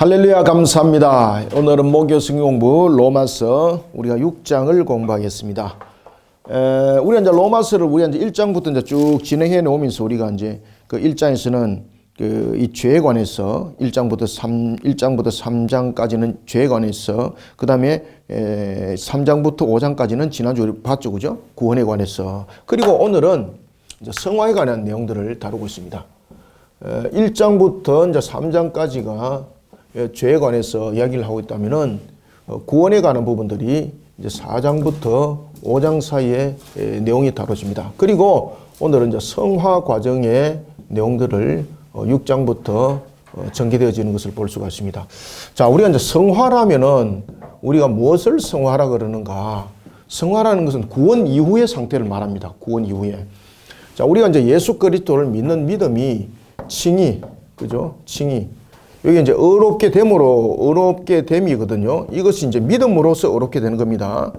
할렐루야, 감사합니다. 오늘은 목요 성경공부 로마서 우리가 6장을 공부하겠습니다. 우리가 이제 로마서를 우리가 이제 1장부터 이제 쭉 진행해 놓으면서 우리가 이제 그 1장에서는 이 죄에 관해서 1장부터 3장까지는 죄에 관해서, 그 다음에 3장부터 5장까지는 지난주 우리 봤죠, 그죠? 구원에 관해서. 그리고 오늘은 이제 성화에 관한 내용들을 다루고 있습니다. 1장부터 이제 3장까지가 죄에 관해서 이야기를 하고 있다면은 구원에 관한 부분들이 이제 4장부터 5장 사이에 내용이 다뤄집니다. 그리고 오늘은 이제 성화 과정의 내용들을 6장부터 전개되어지는 것을 볼 수가 있습니다. 자, 우리가 이제 성화라면은 우리가 무엇을 성화라 그러는가? 성화라는 것은 구원 이후의 상태를 말합니다. 구원 이후에. 자, 우리가 이제 예수 그리스도를 믿는 믿음이 칭의, 그죠? 칭의. 여기 이제 의롭게 됨으로, 의롭게 됨이거든요. 이것이 이제 믿음으로써 의롭게 되는 겁니다.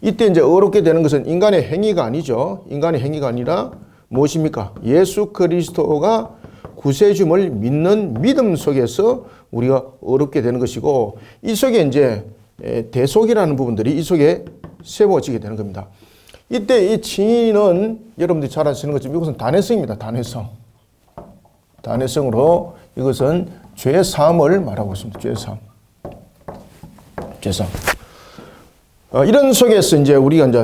이때 이제 의롭게 되는 것은 인간의 행위가 아니죠. 인간의 행위가 아니라 무엇입니까? 예수 그리스도가 구세주를 믿는 믿음 속에서 우리가 의롭게 되는 것이고, 이 속에 이제 대속이라는 부분들이 이 속에 세워지게 되는 겁니다. 이때 이 칭의는 여러분들이 잘 아시는 것처럼 이것은 단회성입니다. 단회성. 단회성으로 이것은 죄 사함을 말하고 있습니다. 죄 사함. 죄 사함. 이런 속에서 이제 우리가 이제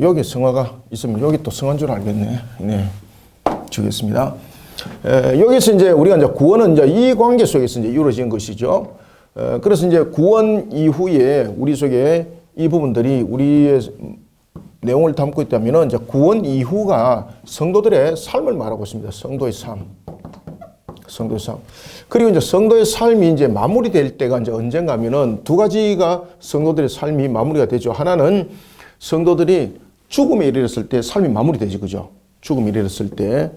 여기 성화가 있으면 여기 또 성화인 줄 알겠네. 네. 주겠습니다. 여기서 이제 우리가 이제 구원은 이제 이 관계 속에서 이제 이루어진 것이죠. 그래서 이제 구원 이후에 우리 속에 이 부분들이 우리의 내용을 담고 있다면은 이제 구원 이후가 성도들의 삶을 말하고 있습니다. 성도의 삶. 성도의 삶. 그리고 이제 성도의 삶이 이제 마무리될 때가 이제 언젠가 하면은 두 가지가 성도들의 삶이 마무리가 되죠. 하나는 성도들이 죽음에 이르렀을 때 삶이 마무리되지, 그죠? 죽음에 이르렀을 때.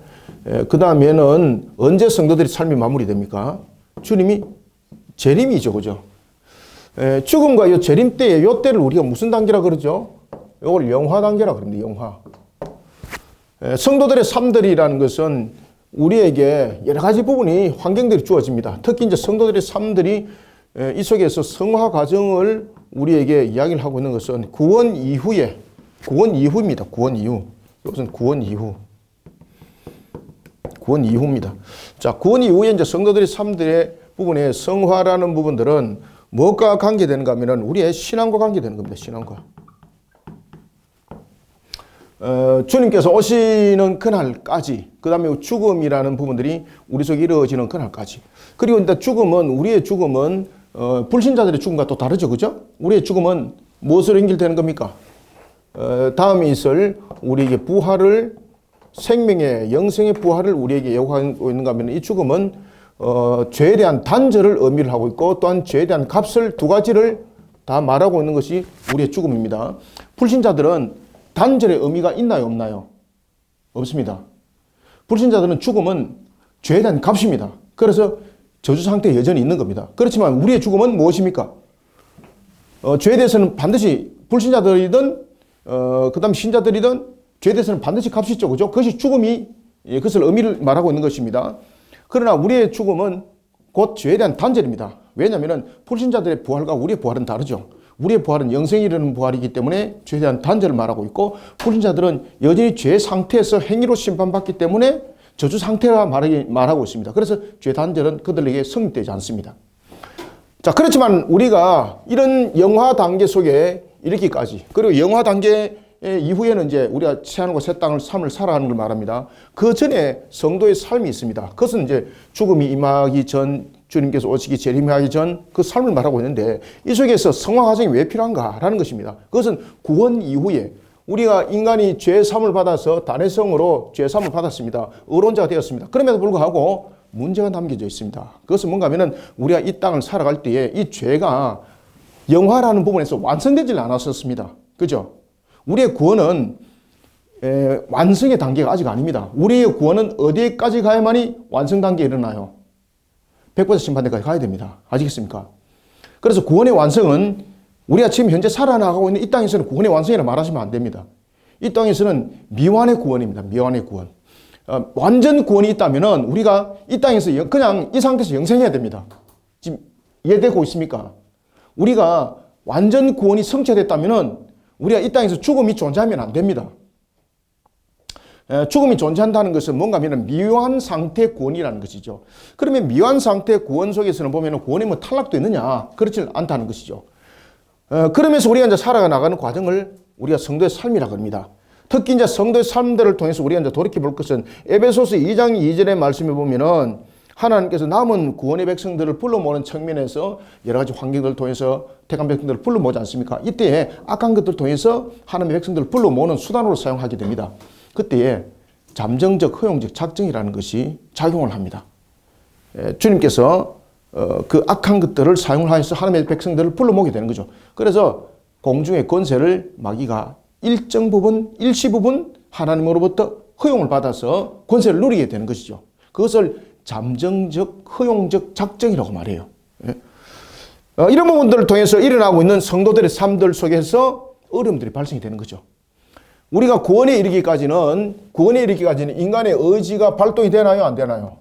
그 다음에는 언제 성도들의 삶이 마무리됩니까? 주님이 재림이죠, 그죠? 죽음과 이 재림 때에 이 때를 우리가 무슨 단계라 그러죠? 이걸 영화 단계라 그럽니다. 영화. 성도들의 삶들이라는 것은 우리에게 여러 가지 부분이 환경들이 주어집니다. 특히 이제 성도들의 삶들이 이 속에서 성화 과정을 우리에게 이야기를 하고 있는 것은 구원 이후입니다. 구원 이후. 이것은 구원 이후. 구원 이후입니다. 자, 구원 이후에 이제 성도들의 삶들의 부분에 성화라는 부분들은 무엇과 관계되는가 하면은 우리의 신앙과 관계되는 겁니다. 신앙과. 주님께서 오시는 그날까지, 그 다음에 죽음이라는 부분들이 우리 속에 이루어지는 그날까지. 그리고 일단 우리의 죽음은, 불신자들의 죽음과 또 다르죠. 그죠? 우리의 죽음은 무엇으로 연결되는 겁니까? 다음에 있을 우리에게 부활을, 생명의, 영생의 부활을 우리에게 예고하고 있는가 하면 이 죽음은, 죄에 대한 단절을 의미를 하고 있고, 또한 죄에 대한 값을 두 가지를 다 말하고 있는 것이 우리의 죽음입니다. 불신자들은 단절의 의미가 있나요, 없나요? 없습니다. 불신자들은 죽음은 죄에 대한 값입니다. 그래서 저주 상태에 여전히 있는 겁니다. 그렇지만 우리의 죽음은 무엇입니까? 죄에 대해서는 반드시 불신자들이든 그 다음 신자들이든 죄에 대해서는 반드시 값이 있죠. 그죠? 그것이 죽음이, 그것을 의미를 말하고 있는 것입니다. 그러나 우리의 죽음은 곧 죄에 대한 단절입니다. 왜냐하면 불신자들의 부활과 우리의 부활은 다르죠. 우리의 부활은 영생에 이르는 부활이기 때문에 죄에 대한 단절을 말하고 있고, 불신자들은 여전히 죄 상태에서 행위로 심판받기 때문에 저주 상태라 말하고 있습니다. 그래서 죄 단절은 그들에게 성립되지 않습니다. 자, 그렇지만 우리가 이런 영화 단계 속에 이르기까지, 그리고 영화 단계 이후에는 이제 우리가 새하늘과 새 땅을 삶을 살아가는 걸 말합니다. 그 전에 성도의 삶이 있습니다. 그것은 이제 죽음이 임하기 전, 주님께서 오시기 재림하기 전 그 삶을 말하고 있는데, 이 속에서 성화 과정이 왜 필요한가라는 것입니다. 그것은 구원 이후에 우리가 인간이 죄 사함을 받아서 단회성으로 죄 사함을 받았습니다. 의로운 자가 되었습니다. 그럼에도 불구하고 문제가 남겨져 있습니다. 그것은 뭔가 하면은 우리가 이 땅을 살아갈 때에 이 죄가 영화라는 부분에서 완성되질 않았었습니다. 그죠? 우리의 구원은 완성의 단계가 아직 아닙니다. 우리의 구원은 어디까지 가야만이 완성 단계에 일어나요? 백보자 심판대까지 가야 됩니다. 아시겠습니까? 그래서 구원의 완성은 우리가 지금 현재 살아나가고 있는 이 땅에서는 구원의 완성이라 말하시면 안 됩니다. 이 땅에서는 미완의 구원입니다. 미완의 구원. 완전 구원이 있다면은 우리가 이 땅에서 그냥 이 상태에서 영생해야 됩니다. 지금 이해되고 있습니까? 우리가 완전 구원이 성취됐다면은 우리가 이 땅에서 죽음이 존재하면 안 됩니다. 죽음이 존재한다는 것은 뭔가 하면 미완 상태 구원이라는 것이죠. 그러면 미완 상태 구원 속에서는 보면 구원에 뭐 탈락도 있느냐? 그렇지 않다는 것이죠. 그러면서 우리가 이제 살아가 나가는 과정을 우리가 성도의 삶이라고 합니다. 특히 이제 성도의 삶들을 통해서 우리가 이제 돌이켜 볼 것은 에베소서 2장 2절의 말씀에 보면은 하나님께서 남은 구원의 백성들을 불러 모으는 측면에서 여러 가지 환경들을 통해서 택한 백성들을 불러 모으지 않습니까? 이때에 악한 것들을 통해서 하나님의 백성들을 불러 모으는 수단으로 사용하게 됩니다. 그때에 잠정적, 허용적 작정이라는 것이 작용을 합니다. 주님께서 그 악한 것들을 사용을 하여서 하나님의 백성들을 불러 모으게 되는 거죠. 그래서 공중의 권세를 마귀가 일정 부분, 일시 부분 하나님으로부터 허용을 받아서 권세를 누리게 되는 것이죠. 그것을 잠정적, 허용적 작정이라고 말해요. 이런 부분들을 통해서 일어나고 있는 성도들의 삶들 속에서 어려움들이 발생이 되는 거죠. 우리가 구원에 이르기까지는 인간의 의지가 발동이 되나요? 안 되나요?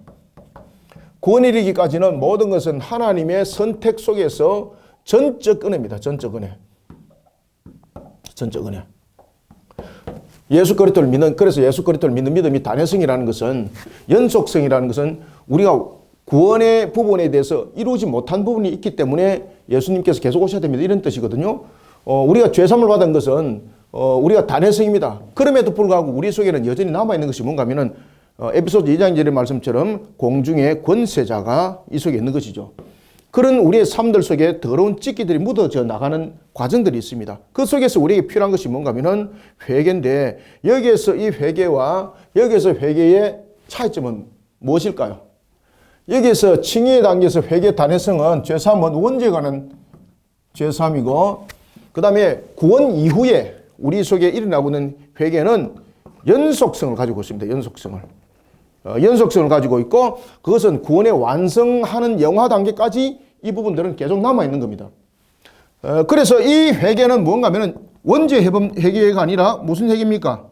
구원에 이르기까지는 모든 것은 하나님의 선택 속에서 전적 은혜입니다. 전적 은혜. 전적 은혜. 예수 그리스도를 믿는, 그래서 예수 그리스도를 믿는 믿음이 단회성이라는 것은, 연속성이라는 것은 우리가 구원의 부분에 대해서 이루지 못한 부분이 있기 때문에 예수님께서 계속 오셔야 됩니다. 이런 뜻이거든요. 우리가 죄사함을 받은 것은 우리가 단회성입니다. 그럼에도 불구하고 우리 속에는 여전히 남아있는 것이 뭔가 하면은 에베소서 2장 1절의 말씀처럼 공중의 권세자가 이 속에 있는 것이죠. 그런 우리의 삶들 속에 더러운 찌기들이 묻어져 나가는 과정들이 있습니다. 그 속에서 우리에게 필요한 것이 뭔가 하면은 회개인데, 여기에서 이 회개와 여기에서 회개의 차이점은 무엇일까요? 여기에서 칭의의 단계에서 회개 단회성은 죄사함은 원죄에 관한 죄사함이고, 그 다음에 구원 이후에 우리 속에 일어나고 있는 회개는 연속성을 가지고 있습니다. 연속성을 가지고 있고, 그것은 구원의 완성하는 영화 단계까지 이 부분들은 계속 남아있는 겁니다. 그래서 이 회개는 뭔가 하면 원죄 회개가 아니라 무슨 회개입니까?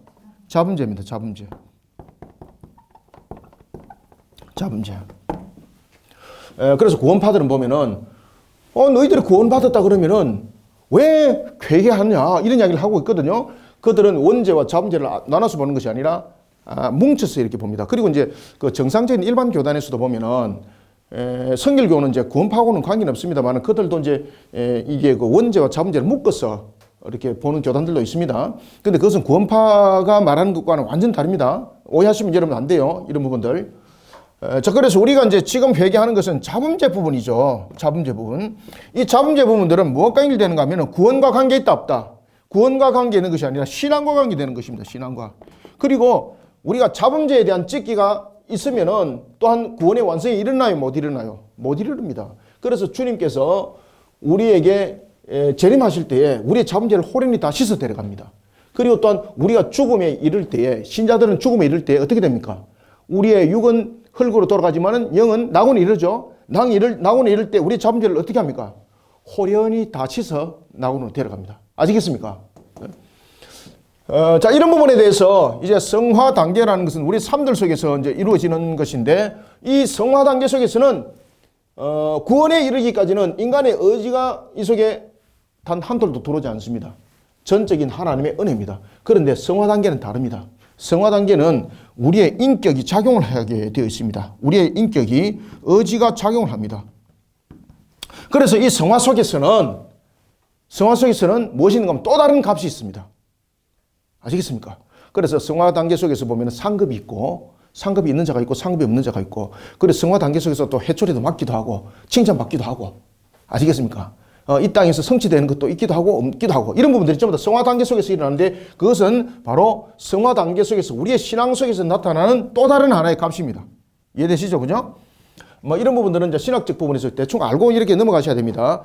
자범죄입니다. 자범죄. 그래서 구원파들은 보면은 너희들이 구원받았다 그러면은 왜 회개하느냐 이런 이야기를 하고 있거든요. 그들은 원죄와 자범죄를 나눠서 보는 것이 아니라 뭉쳐서 이렇게 봅니다. 그리고 이제 그 정상적인 일반 교단에서도 보면은 성결교는 이제 구원파하고는 관계는 없습니다만 그들도 이제 이게 그 원죄와 자범죄를 묶어서 이렇게 보는 교단들도 있습니다. 근데 그것은 구원파가 말하는 것과는 완전 다릅니다. 오해하시면 여러분 안 돼요. 이런 부분들. 자, 그래서 우리가 이제 지금 회개하는 것은 자범죄 부분이죠. 자범죄 부분. 이 자범죄 부분들은 무엇과 연결되는가 하면 구원과 관계 있다 없다. 구원과 관계 있는 것이 아니라 신앙과 관계되는 것입니다. 신앙과. 그리고 우리가 자범죄에 대한 찢기가 있으면은 또한 구원의 완성이 일어나요? 못 일어나요? 못 일어납니다. 그래서 주님께서 우리에게 재림하실 때에 우리의 자범죄를 호련히 다 씻어 데려갑니다. 그리고 또한 우리가 죽음에 이를 때에, 신자들은 죽음에 이를 때에 어떻게 됩니까? 우리의 육은 흙으로 돌아가지만은 영은 낙원에 이르죠. 낙원에 이를 때 우리의 자범죄를 어떻게 합니까? 호련히 다 씻어 낙원으로 데려갑니다. 아시겠습니까? 자, 이런 부분에 대해서 이제 성화 단계라는 것은 우리 삶들 속에서 이제 이루어지는 것인데, 이 성화 단계 속에서는 구원에 이르기까지는 인간의 의지가 이 속에 단 한 톨도 들어오지 않습니다. 전적인 하나님의 은혜입니다. 그런데 성화 단계는 다릅니다. 성화 단계는 우리의 인격이 작용을 하게 되어 있습니다. 우리의 인격이 의지가 작용을 합니다. 그래서 이 성화 속에서는 무엇이 있는가 하면 또 다른 값이 있습니다. 아시겠습니까? 그래서 성화 단계 속에서 보면 상급이 있고, 상급이 있는 자가 있고 상급이 없는 자가 있고, 그래서 성화 단계 속에서 또 해초리도 맞기도 하고 칭찬받기도 하고, 아시겠습니까? 이 땅에서 성취되는 것도 있기도 하고 없기도 하고, 이런 부분들이 전부 다 성화 단계 속에서 일어나는데, 그것은 바로 성화 단계 속에서 우리의 신앙 속에서 나타나는 또 다른 하나의 값입니다. 이해되시죠? 그죠? 이런 부분들은 이제 신학적 부분에서 대충 알고 이렇게 넘어가셔야 됩니다.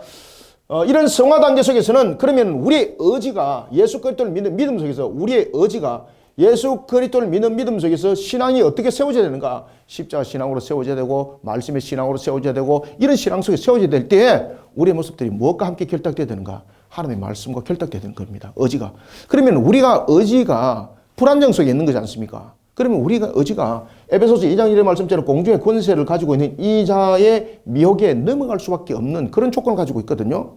이런 성화 단계 속에서는 그러면 우리의 의지가 예수 그리스도를 믿는 믿음 속에서 우리의 의지가 예수 그리스도를 믿는 믿음 속에서 신앙이 어떻게 세워져야 되는가? 십자가 신앙으로 세워져야 되고 말씀의 신앙으로 세워져야 되고, 이런 신앙 속에 세워져야 될 때에 우리의 모습들이 무엇과 함께 결탁되어야 되는가? 하나님의 말씀과 결탁되어야 되는 겁니다. 의지가. 그러면 우리가 의지가 불안정 속에 있는 거지 않습니까? 그러면 우리가 의지가 에베소서 2장 1의 말씀처럼 공중의 권세를 가지고 있는 이 자의 미혹에 넘어갈 수밖에 없는 그런 조건을 가지고 있거든요.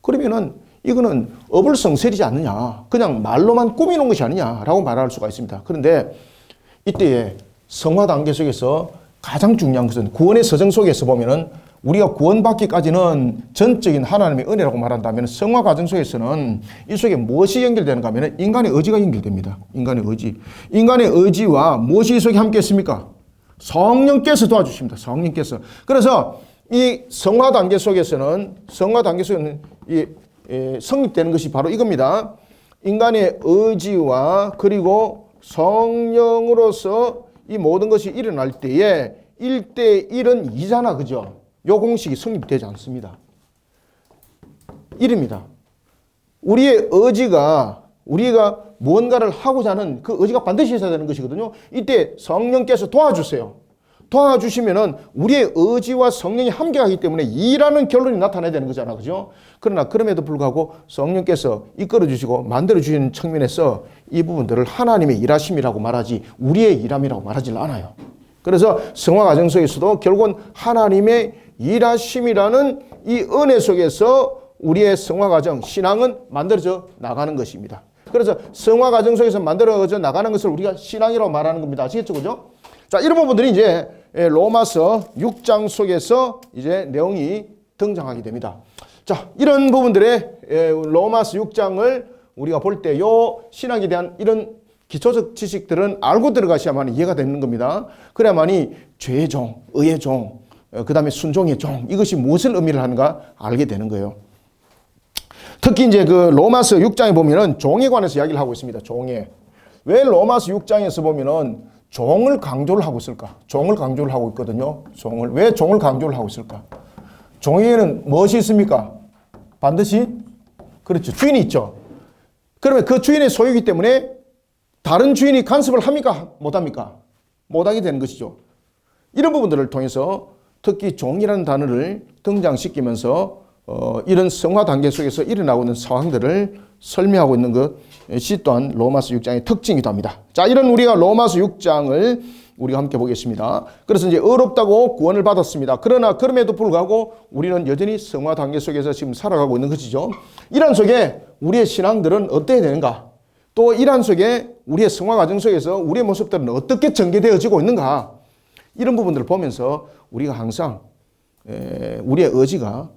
그러면은 이거는 어불성설이지 않느냐. 그냥 말로만 꾸미는 것이 아니냐라고 말할 수가 있습니다. 그런데 이때에 성화 단계 속에서 가장 중요한 것은 구원의 서정 속에서 보면은 우리가 구원받기까지는 전적인 하나님의 은혜라고 말한다면 성화 과정 속에서는 이 속에 무엇이 연결되는가 하면 인간의 의지가 연결됩니다. 인간의 의지. 인간의 의지와 무엇이 이 속에 함께 있습니까? 성령께서 도와주십니다. 성령께서. 그래서 이 성화 단계 속에서는 이 성립되는 것이 바로 이겁니다. 인간의 의지와 그리고 성령으로서 이 모든 것이 일어날 때에 1대1은 2잖아. 그죠? 요 공식이 성립되지 않습니다. 1입니다. 우리의 의지가 우리가 무언가를 하고자 하는 그 의지가 반드시 있어야 되는 것이거든요. 이때 성령께서 도와주세요. 도와주시면은 우리의 의지와 성령이 함께하기 때문에 2라는 결론이 나타나야 되는 거잖아. 그죠? 그러나 그럼에도 불구하고 성령께서 이끌어 주시고 만들어 주시는 측면에서 이 부분들을 하나님의 일하심이라고 말하지 우리의 일함이라고 말하지 않아요. 그래서 성화 과정 속에서도 결국은 하나님의 일하심이라는 이 은혜 속에서 우리의 성화 과정, 신앙은 만들어져 나가는 것입니다. 그래서 성화 과정 속에서 만들어져 나가는 것을 우리가 신앙이라고 말하는 겁니다. 아시겠죠? 그죠? 자, 이런 부분들이 이제 로마서 6장 속에서 이제 내용이 등장하게 됩니다. 자, 이런 부분들의 로마서 6장을 우리가 볼 때 요 신학에 대한 이런 기초적 지식들은 알고 들어가셔야만 이해가 되는 겁니다. 그래야만이 죄의 종, 의의 종, 그 다음에 순종의 종, 이것이 무엇을 의미를 하는가 알게 되는 거예요. 특히 이제 그 로마서 6장에 보면은 종에 관해서 이야기를 하고 있습니다. 종에. 왜 로마서 6장에서 보면은 종을 강조를 하고 있을까? 종을 강조를 하고 있거든요. 왜 종을 강조를 하고 있을까? 종에는 무엇이 있습니까? 반드시? 그렇죠. 주인이 있죠. 그러면 그 주인의 소유이기 때문에 다른 주인이 간섭을 합니까? 못합니까? 못하게 되는 것이죠. 이런 부분들을 통해서 특히 종이라는 단어를 등장시키면서 이런 성화 단계 속에서 일어나고 있는 상황들을 설명하고 있는 것이 또한 로마서 6장의 특징이기도 합니다. 자, 이런 우리가 로마서 6장을 우리가 함께 보겠습니다. 그래서 이제 의롭다고 구원을 받았습니다. 그러나 그럼에도 불구하고 우리는 여전히 성화 단계 속에서 지금 살아가고 있는 것이죠. 이런 속에 우리의 신앙들은 어떻게 되는가? 또 이러한 속에 우리의 성화 과정 속에서 우리의 모습들은 어떻게 전개되어지고 있는가? 이런 부분들을 보면서 우리가 항상 우리의 의지가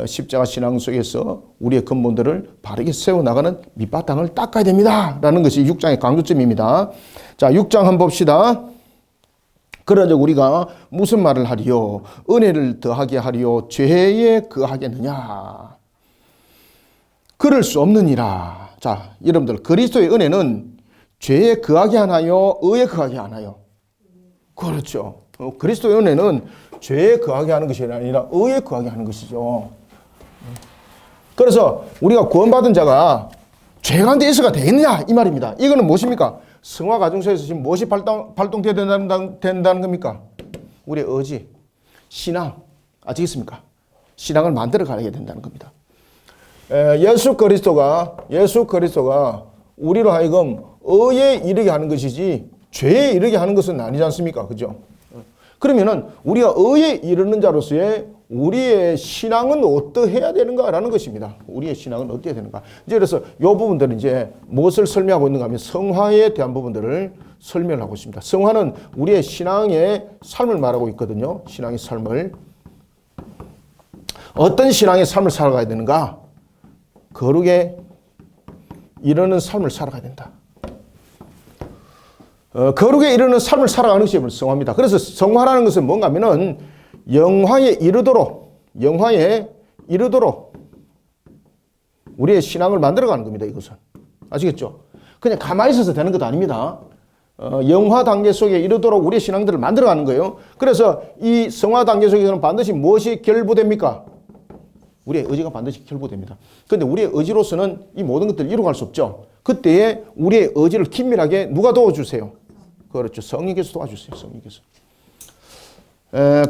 십자가 신앙 속에서 우리의 근본들을 바르게 세워나가는 밑바탕을 닦아야 됩니다. 라는 것이 6장의 강조점입니다. 자, 6장 한번 봅시다. 그러즉 우리가 무슨 말을 하리요? 은혜를 더하게 하리요? 죄에 거하겠느냐? 그럴 수 없느니라. 자, 여러분들 그리스도의 은혜는 죄에 거하게 하나요? 의에 거하게 하나요? 그렇죠. 그리스도의 은혜는 죄에 거하게 하는 것이 아니라 의에 거하게 하는 것이죠. 그래서 우리가 구원받은 자가 죄 가운데 있어가 되겠느냐 이 말입니다. 이거는 무엇입니까? 성화 과정 속에서 지금 무엇이 발동되어야 된다는 겁니까? 우리의 의지, 신앙, 아시겠습니까? 신앙을 만들어 가야 된다는 겁니다. 예수 그리스도가 우리로 하여금 의에 이르게 하는 것이지 죄에 이르게 하는 것은 아니지 않습니까? 그죠? 그러면은 우리가 의에 이르는 자로서의 우리의 신앙은 어떠해야 되는가라는 것입니다. 우리의 신앙은 어떻게 되는가? 이제 그래서 이 부분들은 이제 무엇을 설명하고 있는가 하면 성화에 대한 부분들을 설명을 하고 있습니다. 성화는 우리의 신앙의 삶을 말하고 있거든요. 신앙의 삶을. 어떤 신앙의 삶을 살아가야 되는가? 거룩에 이르는 삶을 살아가야 된다. 거룩에 이르는 삶을 살아가는 것이 성화입니다. 그래서 성화라는 것은 뭔가 하면은 영화에 이르도록 우리의 신앙을 만들어가는 겁니다. 이것은. 아시겠죠? 그냥 가만히 있어서 되는 것도 아닙니다. 영화 단계 속에 이르도록 우리의 신앙들을 만들어가는 거예요. 그래서 이 성화 단계 속에서는 반드시 무엇이 결부됩니까? 우리의 의지가 반드시 결부됩니다. 그런데 우리의 의지로서는 이 모든 것들을 이루어갈 수 없죠. 그때에 우리의 의지를 긴밀하게 누가 도와주세요? 그렇죠. 성령께서 도와주세요. 성령께서.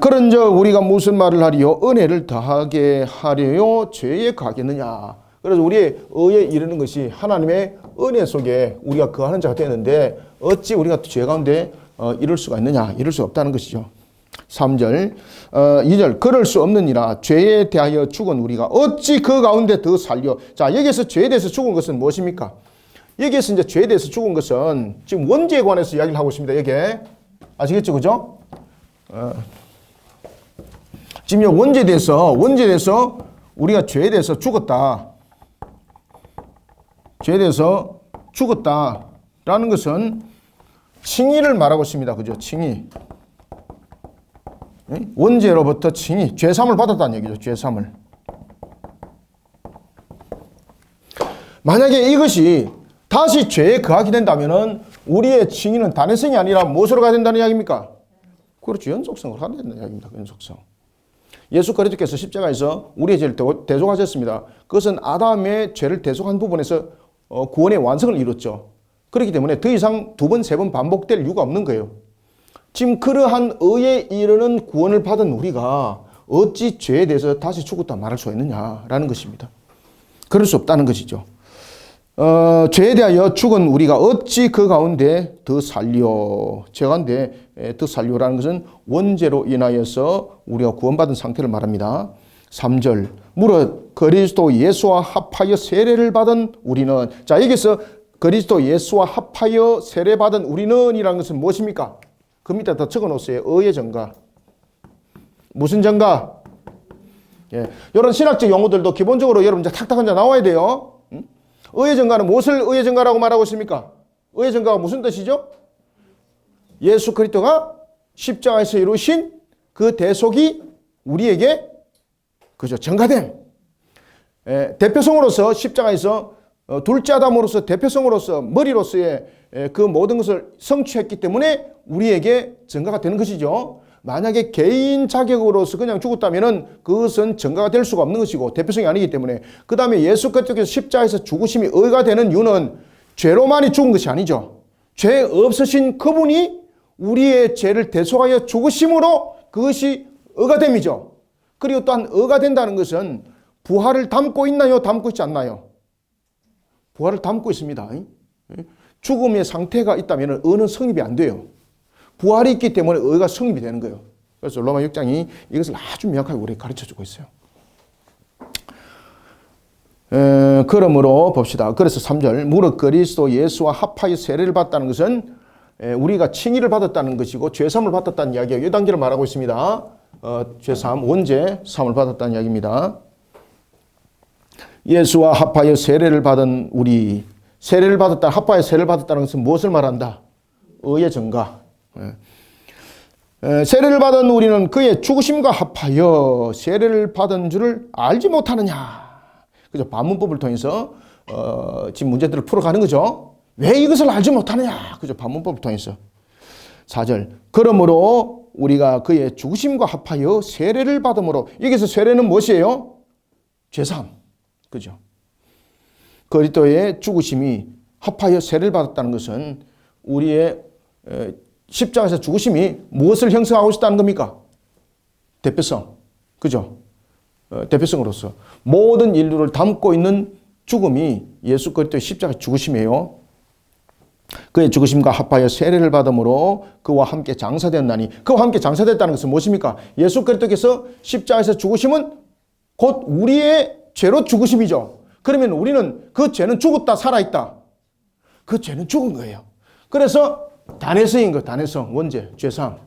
그런즉 우리가 무슨 말을 하리요? 은혜를 더하게 하려요? 죄에 가겠느냐? 그래서 우리의 의에 이르는 것이 하나님의 은혜 속에 우리가 거하는 자가 되는데 어찌 우리가 죄 가운데 이룰 수가 있느냐? 이룰 수 없다는 것이죠. 3절, 2절, 그럴 수 없느니라 죄에 대하여 죽은 우리가 어찌 그 가운데 더 살려. 자, 여기에서 죄에 대해서 죽은 것은 무엇입니까? 여기에서 이제 죄에 대해서 죽은 것은 지금 원죄에 관해서 이야기를 하고 있습니다. 여기에. 아시겠죠? 그죠? 지금 원죄에 대해서 우리가 죄에 대해서 죽었다. 죄에 대해서 죽었다라는 것은 칭의를 말하고 있습니다. 그죠? 칭의. 원죄로부터 칭의, 죄삼을 받았다는 얘기죠. 죄삼을. 만약에 이것이 다시 죄에 거하게 된다면은 우리의 칭의는 단회성이 아니라 무엇으로 가야 된다는 이야기입니까? 그렇죠. 연속성으로 가야 된다는 이야기입니다. 연속성. 예수 그리스도께서 십자가에서 우리의 죄를 대속하셨습니다. 그것은 아담의 죄를 대속한 부분에서 구원의 완성을 이뤘죠. 그렇기 때문에 더 이상 두 번, 세 번 반복될 이유가 없는 거예요. 지금 그러한 의에 이르는 구원을 받은 우리가 어찌 죄에 대해서 다시 죽었다 말할 수 있느냐라는 것입니다. 그럴 수 없다는 것이죠. 죄에 대하여 죽은 우리가 어찌 그 가운데 더 살려. 죄 가운데 더 살려라는 것은 원죄로 인하여서 우리가 구원받은 상태를 말합니다. 3절, 무릇 그리스도 예수와 합하여 세례를 받은 우리는. 자, 여기서 그리스도 예수와 합하여 세례받은 우리는 이라는 것은 무엇입니까? 그 밑에 더 적어 놓으세요. 의의 증가. 무슨 증가? 예. 이런 신학적 용어들도 기본적으로 여러분 이제 탁탁 혼자 나와야 돼요. 의의 증가는 무엇을 의의 증가라고 말하고 있습니까? 의의 증가가 무슨 뜻이죠? 예수 그리스도가 십자가에서 이루신 그 대속이 우리에게 그죠? 증가됨. 예. 대표성으로서 십자가에서 둘째 아담으로서 대표성으로서 머리로서의 그 모든 것을 성취했기 때문에 우리에게 증가가 되는 것이죠. 만약에 개인 자격으로서 그냥 죽었다면은 그것은 증가가 될 수가 없는 것이고 대표성이 아니기 때문에. 그 다음에 예수 그리스도께서 십자가에서 죽으심이 의가 되는 이유는 죄로만이 죽은 것이 아니죠. 죄 없으신 그분이 우리의 죄를 대속하여 죽으심으로 그것이 의가 됨이죠. 그리고 또한 의가 된다는 것은 부활을 담고 있나요? 담고 있지 않나요? 부활을 담고 있습니다. 죽음의 상태가 있다면 의는 성립이 안 돼요. 부활이 있기 때문에 의가 성립이 되는 거예요. 그래서 로마 6장이 이것을 아주 명확하게 우리에게 가르쳐주고 있어요. 그러므로 봅시다. 그래서 3절, 무릇 그리스도 예수와 합하여 세례를 받았다는 것은 우리가 칭의를 받았다는 것이고 죄삼을 받았다는 이야기예요. 이 단계를 말하고 있습니다. 죄삼, 원죄, 삼을 받았다는 이야기입니다. 예수와 합하여 세례를 받은 우리, 세례를 받았다, 합하여 세례를 받았다는 것은 무엇을 말한다? 의의 증가. 세례를 받은 우리는 그의 죽으심과 합하여 세례를 받은 줄을 알지 못하느냐. 그죠? 반문법을 통해서 지금 문제들을 풀어가는 거죠. 왜 이것을 알지 못하느냐. 그죠? 반문법을 통해서. 4절, 그러므로 우리가 그의 죽으심과 합하여 세례를 받음으로. 여기서 세례는 무엇이에요? 죄사함. 그죠? 그리스도의 죽으심이 합하여 세례를 받았다는 것은 우리의 십자가에서 죽으심이 무엇을 형성하고 있다는 겁니까? 대표성. 그죠? 대표성으로서 모든 인류를 담고 있는 죽음이 예수 그리스도의 십자가 죽으심이에요. 그의 죽으심과 합하여 세례를 받음으로 그와 함께 장사되었나니. 그와 함께 장사됐다는 것은 무엇입니까? 예수 그리스도께서 십자가에서 죽으심은 곧 우리의 죄로 죽으심이죠. 그러면 우리는 그 죄는 죽었다 살아있다. 그 죄는 죽은 거예요. 그래서 단회성인 거, 단회성, 원죄, 죄상.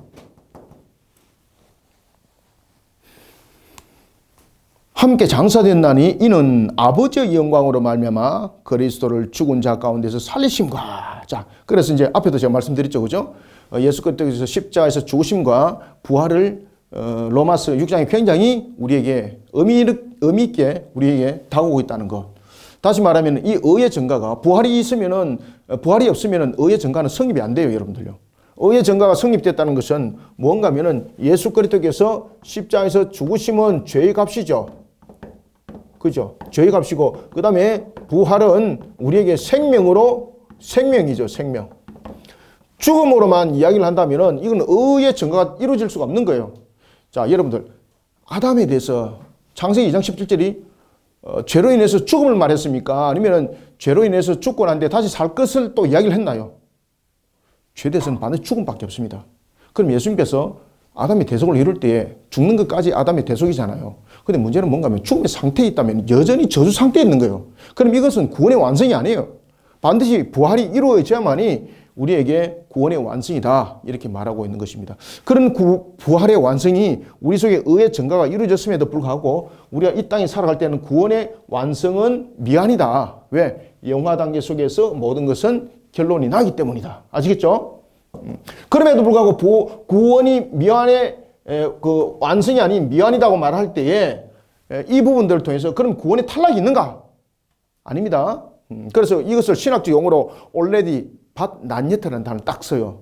함께 장사됐나니 이는 아버지의 영광으로 말미암아 그리스도를 죽은 자 가운데서 살리심과. 자, 그래서 이제 앞에도 제가 말씀드렸죠, 그죠? 예수 그리스도께서 십자가에서 죽으심과 부활을 로마서 6장의 굉장히 우리에게 의미 있게 우리에게 다가오고 있다는 것. 다시 말하면 이 의의 증가가 부활이 없으면은 의의 증가는 성립이 안 돼요, 여러분들요. 의의 증가가 성립됐다는 것은 뭔가 하면은 예수 그리스도께서 십자가에서 죽으심은 죄의 값이죠. 그죠? 죄의 값이고, 그 다음에 부활은 우리에게 생명이죠, 생명. 죽음으로만 이야기를 한다면은 이건 의의 증가가 이루어질 수가 없는 거예요. 자, 여러분들, 아담에 대해서 창세기 2장 17절이 죄로 인해서 죽음을 말했습니까? 아니면 죄로 인해서 죽고 난 뒤에 다시 살 것을 또 이야기를 했나요? 죄에 대해서는 반드시 죽음밖에 없습니다. 그럼 예수님께서 아담의 대속을 이룰 때에 죽는 것까지 아담의 대속이잖아요. 근데 문제는 뭔가 하면 죽음의 상태에 있다면 여전히 저주 상태에 있는 거예요. 그럼 이것은 구원의 완성이 아니에요. 반드시 부활이 이루어져야만이 우리에게 구원의 완성이다 이렇게 말하고 있는 것입니다. 그런 부활의 완성이 우리 속에 의의 증가가 이루어졌음에도 불구하고 우리가 이 땅에 살아갈 때는 구원의 완성은 미완이다. 왜? 영화 단계 속에서 모든 것은 결론이 나기 때문이다. 아시겠죠? 그럼에도 불구하고 구원이 미완의 그 완성이 아닌 미완이라고 말할 때에 이 부분들을 통해서 그럼 구원의 탈락이 있는가? 아닙니다. 그래서 이것을 신학적 용어로 already but not yet라는 단어를 딱 써요.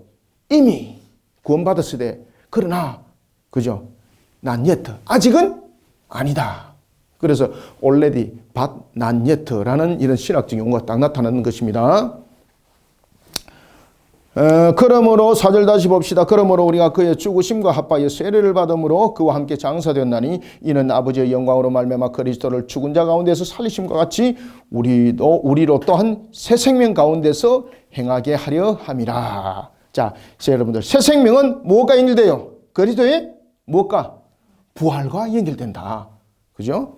이미 구원받았을 때 그러나 그죠? not yet 아직은 아니다. 그래서 already but not yet라는 이런 신학적 용어가 딱 나타나는 것입니다. 그러므로 4절 다시 봅시다. 그러므로 우리가 그의 죽으심과 합하여 세례를 받음으로 그와 함께 장사되었나니 이는 아버지의 영광으로 말미암아 그리스도를 죽은 자 가운데서 살리심과 같이 우리로 또한 새 생명 가운데서 행하게 하려 함이라. 자, 여러분들 새 생명은 무엇과 연결돼요? 그리스도의 무엇과? 부활과 연결된다. 그죠?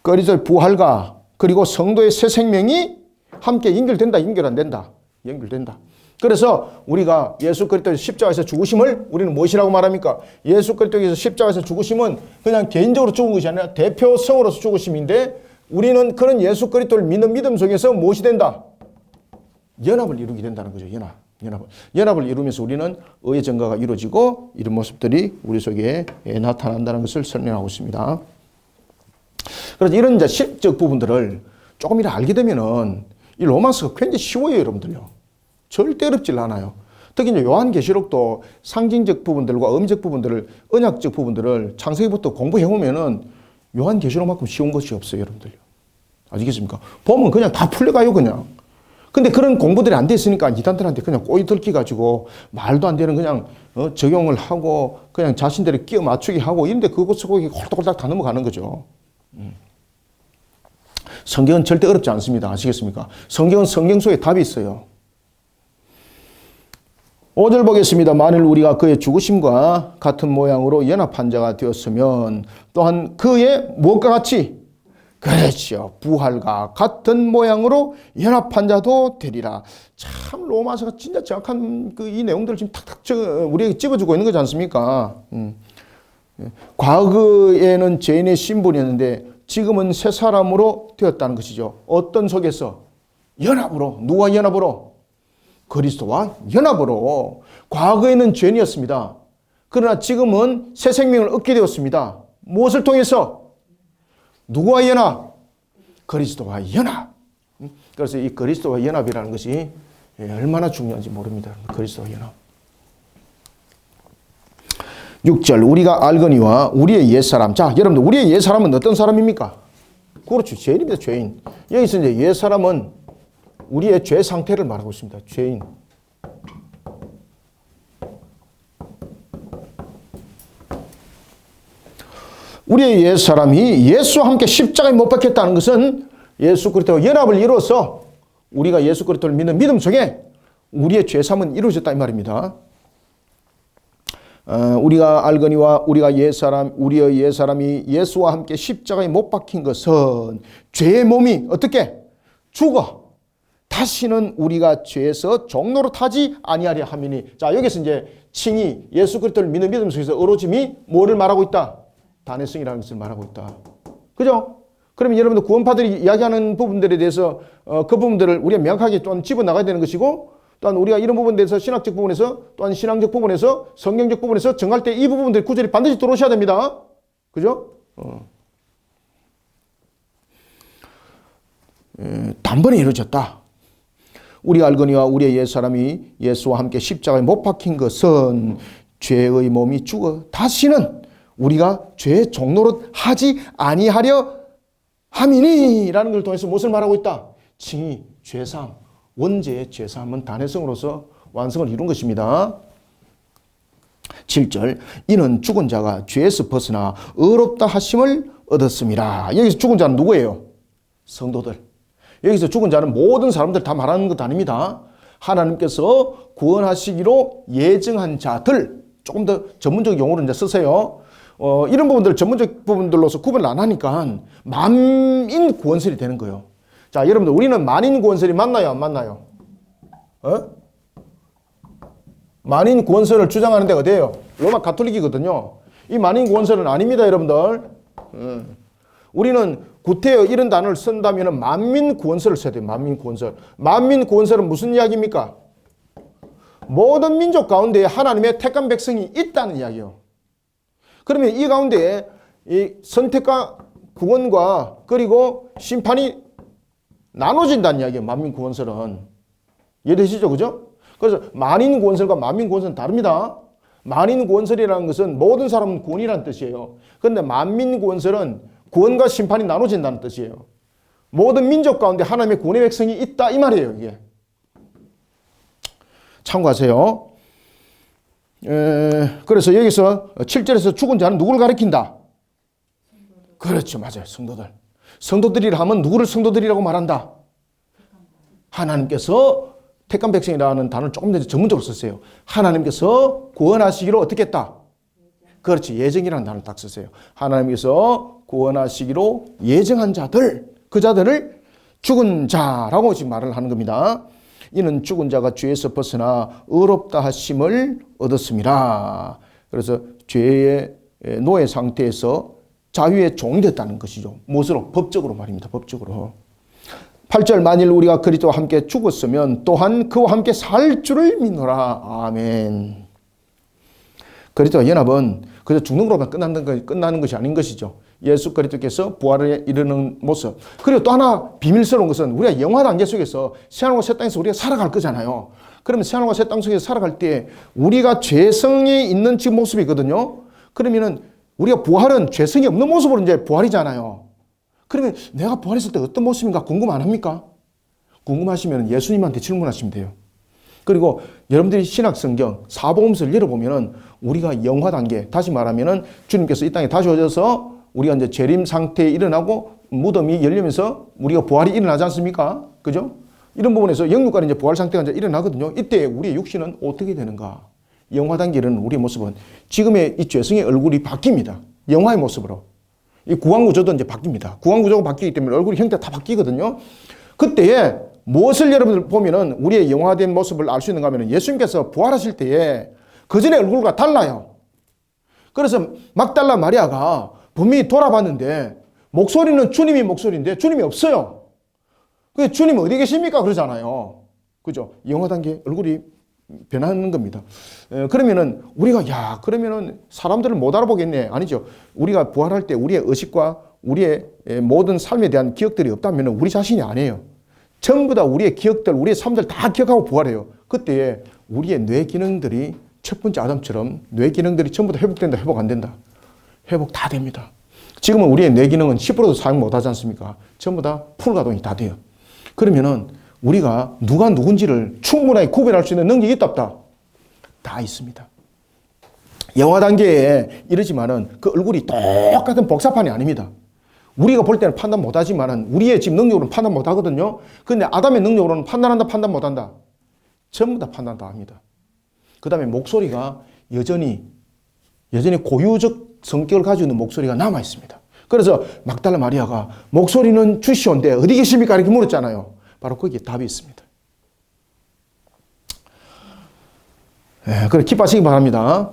그리스도의 부활과 그리고 성도의 새 생명이 함께 연결된다. 연결 안 된다. 연결된다. 그래서 우리가 예수 그리스도의 십자가에서 죽으심을 우리는 무엇이라고 말합니까? 예수 그리스도에서 십자가에서 죽으심은 그냥 개인적으로 죽은 것이 아니라 대표성으로서 죽으심인데 우리는 그런 예수 그리스도를 믿는 믿음 속에서 무엇이 된다? 연합을 이루게 된다는 거죠. 연합을 이루면서 우리는 의의 증가가 이루어지고 이런 모습들이 우리 속에 나타난다는 것을 설명하고 있습니다. 그래서 이런 이제 실적 부분들을 조금이라 알게 되면은 이 로마서가 굉장히 쉬워요, 여러분들요. 절대 어렵질 않아요. 특히 이제 요한계시록도 상징적 부분들과 음적 부분들을, 언약적 부분들을 창세기부터 공부해 보면은 요한계시록만큼 쉬운 것이 없어요, 여러분들요. 아시겠습니까? 보면 그냥 다 풀려가요, 그냥. 근데 그런 공부들이 안 돼 있으니까 이단들한테 그냥 꼬이 들키가지고 말도 안 되는 그냥 적용을 하고 그냥 자신들이 끼워 맞추기 하고 이런데 그것 속에 홀딱홀딱 다 넘어가는 거죠. 성경은 절대 어렵지 않습니다. 아시겠습니까? 성경은 성경 속에 답이 있어요. 5절 보겠습니다. 만일 우리가 그의 죽으심과 같은 모양으로 연합한 자가 되었으면 또한 그의 무엇과 같이? 그렇죠. 부활과 같은 모양으로 연합한 자도 되리라. 참 로마서가 진짜 정확한 이 내용들을 지금 탁탁 우리에게 집어주고 있는 거지 않습니까? 과거에는 죄인의 신분이었는데 지금은 새 사람으로 되었다는 것이죠. 어떤 속에서? 연합으로. 누구와 연합으로? 그리스도와 연합으로. 과거에는 죄인이었습니다. 그러나 지금은 새 생명을 얻게 되었습니다. 무엇을 통해서? 누구와 연합? 그리스도와 연합. 그래서 이 그리스도와 연합이라는 것이 얼마나 중요한지 모릅니다. 그리스도와 연합. 6절 우리가 알거니와 우리의 옛사람. 자, 여러분들 우리의 옛사람은 어떤 사람입니까? 그렇죠. 죄인입니다. 죄인. 여기서 이제 옛사람은 우리의 죄 상태를 말하고 있습니다. 죄인. 우리의 옛사람이 예수와 함께 십자가에 못 박혔다는 것은 예수 그리스도와 연합을 이루어서 우리가 예수 그리스도를 믿는 믿음 속에 우리의 죄사함은 이루어졌다 이 말입니다. 우리가 알거니와 우리의 옛사람이 예수와 함께 십자가에 못 박힌 것은 죄의 몸이 어떻게? 죽어. 다시는 우리가 죄에서 종노릇하지 아니하려 함이니. 자, 여기서 이제 칭이 예수 그리스도를 믿는 믿음 속에서 어루짐이 뭐를 말하고 있다? 단회성이라는 것을 말하고 있다. 그죠? 그러면 여러분들 구원파들이 이야기하는 부분들에 대해서 그 부분들을 우리가 명확하게 또한 집어나가야 되는 것이고 또한 우리가 이런 부분에 대해서 신학적 부분에서 또한 신앙적 부분에서 성경적 부분에서 정할 때 이 부분들 구절이 반드시 들어오셔야 됩니다. 그죠? 단번에 이루어졌다. 우리가 알거니와 우리의 옛사람이 예수와 함께 십자가에 못 박힌 것은 죄의 몸이 죽어 다시는 우리가 죄의 종노릇 하지 아니하려 함이니라는 걸 통해서 무엇을 말하고 있다? 칭의, 죄사함, 원죄의 죄사함은 단회성으로서 완성을 이룬 것입니다. 7절 이는 죽은 자가 죄에서 벗어나 의롭다 하심을 얻었습니다. 여기서 죽은 자는 누구예요? 성도들. 여기서 죽은 자는 모든 사람들 다 말하는 것 아닙니다. 하나님께서 구원하시기로 예정한 자들, 조금 더 전문적 용어를 이제 쓰세요. 이런 부분들 전문적 부분들로서 구분을 안 하니까 만인 구원설이 되는 거예요. 자, 여러분들 우리는 만인 구원설이 맞나요, 안 맞나요? 만인 구원설을 주장하는 데가 어디예요? 로마 가톨릭이거든요. 이 만인 구원설은 아닙니다, 여러분들. 우리는 구태여 이런 단어를 쓴다면 만민 구원설을 써야 돼요. 만민 구원설. 만민 구원설은 무슨 이야기입니까? 모든 민족 가운데 하나님의 택한 백성이 있다는 이야기예요. 그러면 이 가운데 이 선택과 구원과 그리고 심판이 나눠진다는 이야기예요. 만민 구원설은. 이해되시죠? 그죠? 그래서 만인 구원설과 만민 구원설은 다릅니다. 만인 구원설이라는 것은 모든 사람은 구원이라는 뜻이에요. 그런데 만민 구원설은 구원과 심판이 나눠진다는 뜻이에요. 모든 민족 가운데 하나님의 구원의 백성이 있다 이 말이에요. 이게. 참고하세요. 그래서 여기서 7절에서 죽은 자는 누구를 가리킨다? 그렇죠. 맞아요. 성도들. 성도들이라 하면 누구를 성도들이라고 말한다? 하나님께서 택한 백성이라는 단어를 조금 더 전문적으로 썼어요. 하나님께서 구원하시기로 어떻게 했다? 그렇지. 예정이라는 단어를 딱 썼어요. 하나님께서 구원하시기로 예정한 자들, 그 자들을 죽은 자라고 지금 말을 하는 겁니다. 이는 죽은 자가 죄에서 벗어나 의롭다 하심을 얻었습니다. 그래서 죄의 노예 상태에서 자유의 종이 됐다는 것이죠. 무엇으로? 법적으로 말입니다. 법적으로. 8절 만일 우리가 그리스도와 함께 죽었으면 또한 그와 함께 살 줄을 믿노라. 아멘. 그리스도와 연합은 그저 죽는 것으로만 끝나는 것이 아닌 것이죠. 예수 그리스도께서 부활에 이르는 모습. 그리고 또 하나 비밀스러운 것은 우리가 영화 단계 속에서 새하늘과 새 땅에서 우리가 살아갈 거잖아요. 그러면 새하늘과 새 땅 속에서 살아갈 때 우리가 죄성이 있는 지금 모습이거든요. 그러면은 우리가 부활은 죄성이 없는 모습으로 이제 부활이잖아요. 그러면 내가 부활했을 때 어떤 모습인가 궁금 안 합니까? 궁금하시면 예수님한테 질문하시면 돼요. 그리고 여러분들이 신약성경 사복음서를 열어보면은 우리가 영화 단계, 다시 말하면은 주님께서 이 땅에 다시 오셔서 우리가 이제 재림 상태에 일어나고 무덤이 열리면서 우리가 부활이 일어나지 않습니까? 그죠? 이런 부분에서 영육간에 이제 부활 상태가 이제 일어나거든요. 이때 우리의 육신은 어떻게 되는가? 영화 단계는 우리의 모습은 지금의 이 죄성의 얼굴이 바뀝니다. 영화의 모습으로. 이 구강구조도 이제 바뀝니다. 구강구조가 바뀌기 때문에 얼굴 형태가 다 바뀌거든요. 그때에 무엇을 여러분들 보면은 우리의 영화된 모습을 알 수 있는가 하면 예수님께서 부활하실 때에 그전의 얼굴과 달라요. 그래서 막달라 마리아가 분명히 돌아봤는데 목소리는 주님이 목소리인데 주님이 없어요. 그 주님 어디 계십니까? 그러잖아요. 그죠? 영화 단계 얼굴이 변하는 겁니다. 그러면은 우리가 그러면은 사람들을 못 알아보겠네. 아니죠. 우리가 부활할 때 우리의 의식과 우리의 모든 삶에 대한 기억들이 없다면 우리 자신이 아니에요. 전부 다 우리의 기억들, 우리의 삶들 다 기억하고 부활해요. 그때 우리의 뇌 기능들이 첫 번째 아담처럼 뇌 기능들이 전부 다 회복된다, 회복 안 된다. 회복 다 됩니다. 지금은 우리의 뇌 기능은 10%도 사용 못 하지 않습니까? 전부 다 풀 가동이 다 돼요. 그러면은 우리가 누가 누군지를 충분하게 구별할 수 있는 능력이 있다 없다? 다 있습니다. 영화 단계에 이르지만은 그 얼굴이 똑같은 복사판이 아닙니다. 우리가 볼 때는 판단 못 하지만은 우리의 지금 능력으로는 판단 못 하거든요. 근데 아담의 능력으로는 판단한다, 판단 못 한다. 전부 다 판단 다 합니다. 그 다음에 목소리가 여전히 고유적 성격을 가지고 있는 목소리가 남아 있습니다. 그래서 막달라 마리아가 목소리는 주시온데 어디 계십니까? 이렇게 물었잖아요. 바로 거기에 답이 있습니다. 그래 기뻐하시기 바랍니다.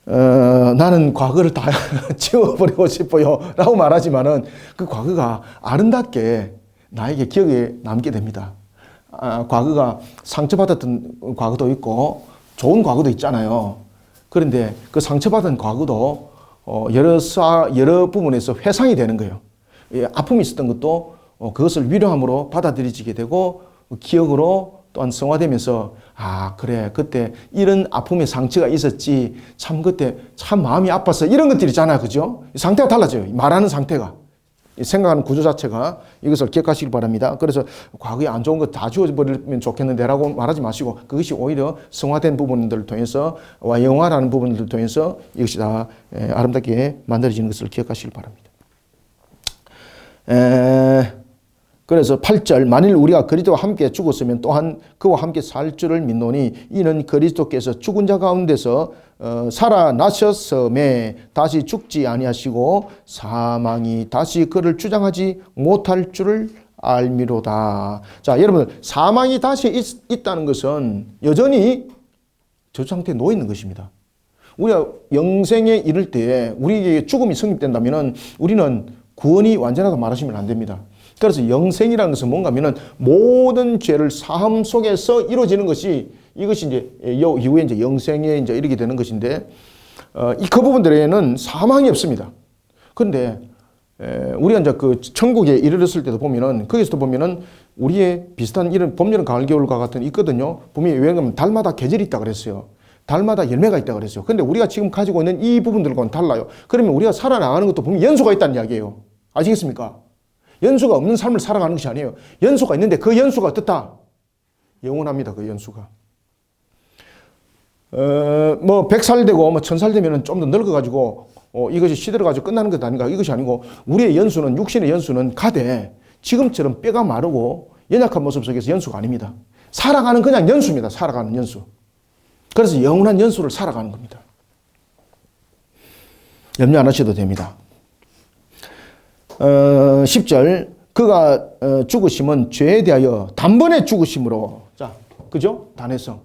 나는 과거를 다 지워버리고 싶어요 라고 말하지만은 그 과거가 아름답게 나에게 기억에 남게 됩니다. 과거가 상처받았던 과거도 있고 좋은 과거도 있잖아요. 그런데 그 상처받은 과거도 여러 부분에서 회상이 되는 거예요. 아픔이 있었던 것도 그것을 위로함으로 받아들여지게 되고 기억으로 또한 성화되면서 그래 그때 이런 아픔의 상처가 있었지 참 그때 참 마음이 아팠어 이런 것들 있잖아요. 그죠? 상태가 달라져요. 말하는 상태가 생각하는 구조 자체가 이것을 기억하시기 바랍니다. 그래서 과거에 안 좋은 거 다 지워버리면 좋겠는데라고 말하지 마시고 그것이 오히려 성화된 부분들을 통해서 영화라는 부분들을 통해서 이것이 다 아름답게 만들어지는 것을 기억하시기 바랍니다. 그래서 8절 만일 우리가 그리스도와 함께 죽었으면 또한 그와 함께 살 줄을 믿노니 이는 그리스도께서 죽은 자 가운데서 살아나셨음에 다시 죽지 아니하시고 사망이 다시 그를 주장하지 못할 줄을 알미로다. 자, 여러분 사망이 다시 있다는 것은 여전히 저 상태에 놓여 있는 것입니다. 우리가 영생에 이를 때 우리에게 죽음이 성립된다면 우리는 구원이 완전하다 말하시면 안 됩니다. 그래서 영생이라는 것은 뭔가 하면은 모든 죄를 사함 속에서 이루어지는 것이 이것이 이제 이후에 이제 영생에 이제 이르게 되는 것인데 그 부분들에는 사망이 없습니다. 그런데 우리가 이제 그 천국에 이르렀을 때도 보면은 거기서도 보면은 우리의 비슷한 이런 봄, 여름, 가을, 겨울과 같은 있거든요. 분명히 왜 그러면 달마다 계절이 있다 그랬어요. 달마다 열매가 있다 그랬어요. 그런데 우리가 지금 가지고 있는 이 부분들과는 달라요. 그러면 우리가 살아나가는 것도 분명히 연수가 있다는 이야기예요. 아시겠습니까? 연수가 없는 삶을 살아가는 것이 아니에요. 연수가 있는데 그 연수가 어떻다? 영원합니다. 그 연수가. 100살 되고 1000살 되면 좀 더 늙어가지고 이것이 시들어가지고 끝나는 것 아닌가? 이것이 아니고 우리의 연수는 육신의 연수는 가되 지금처럼 뼈가 마르고 연약한 모습 속에서 연수가 아닙니다. 살아가는 그냥 연수입니다. 살아가는 연수. 그래서 영원한 연수를 살아가는 겁니다. 염려 안 하셔도 됩니다. 10절 그가 죽으심은 죄에 대하여 단번에 죽으심으로 자 그죠? 단회성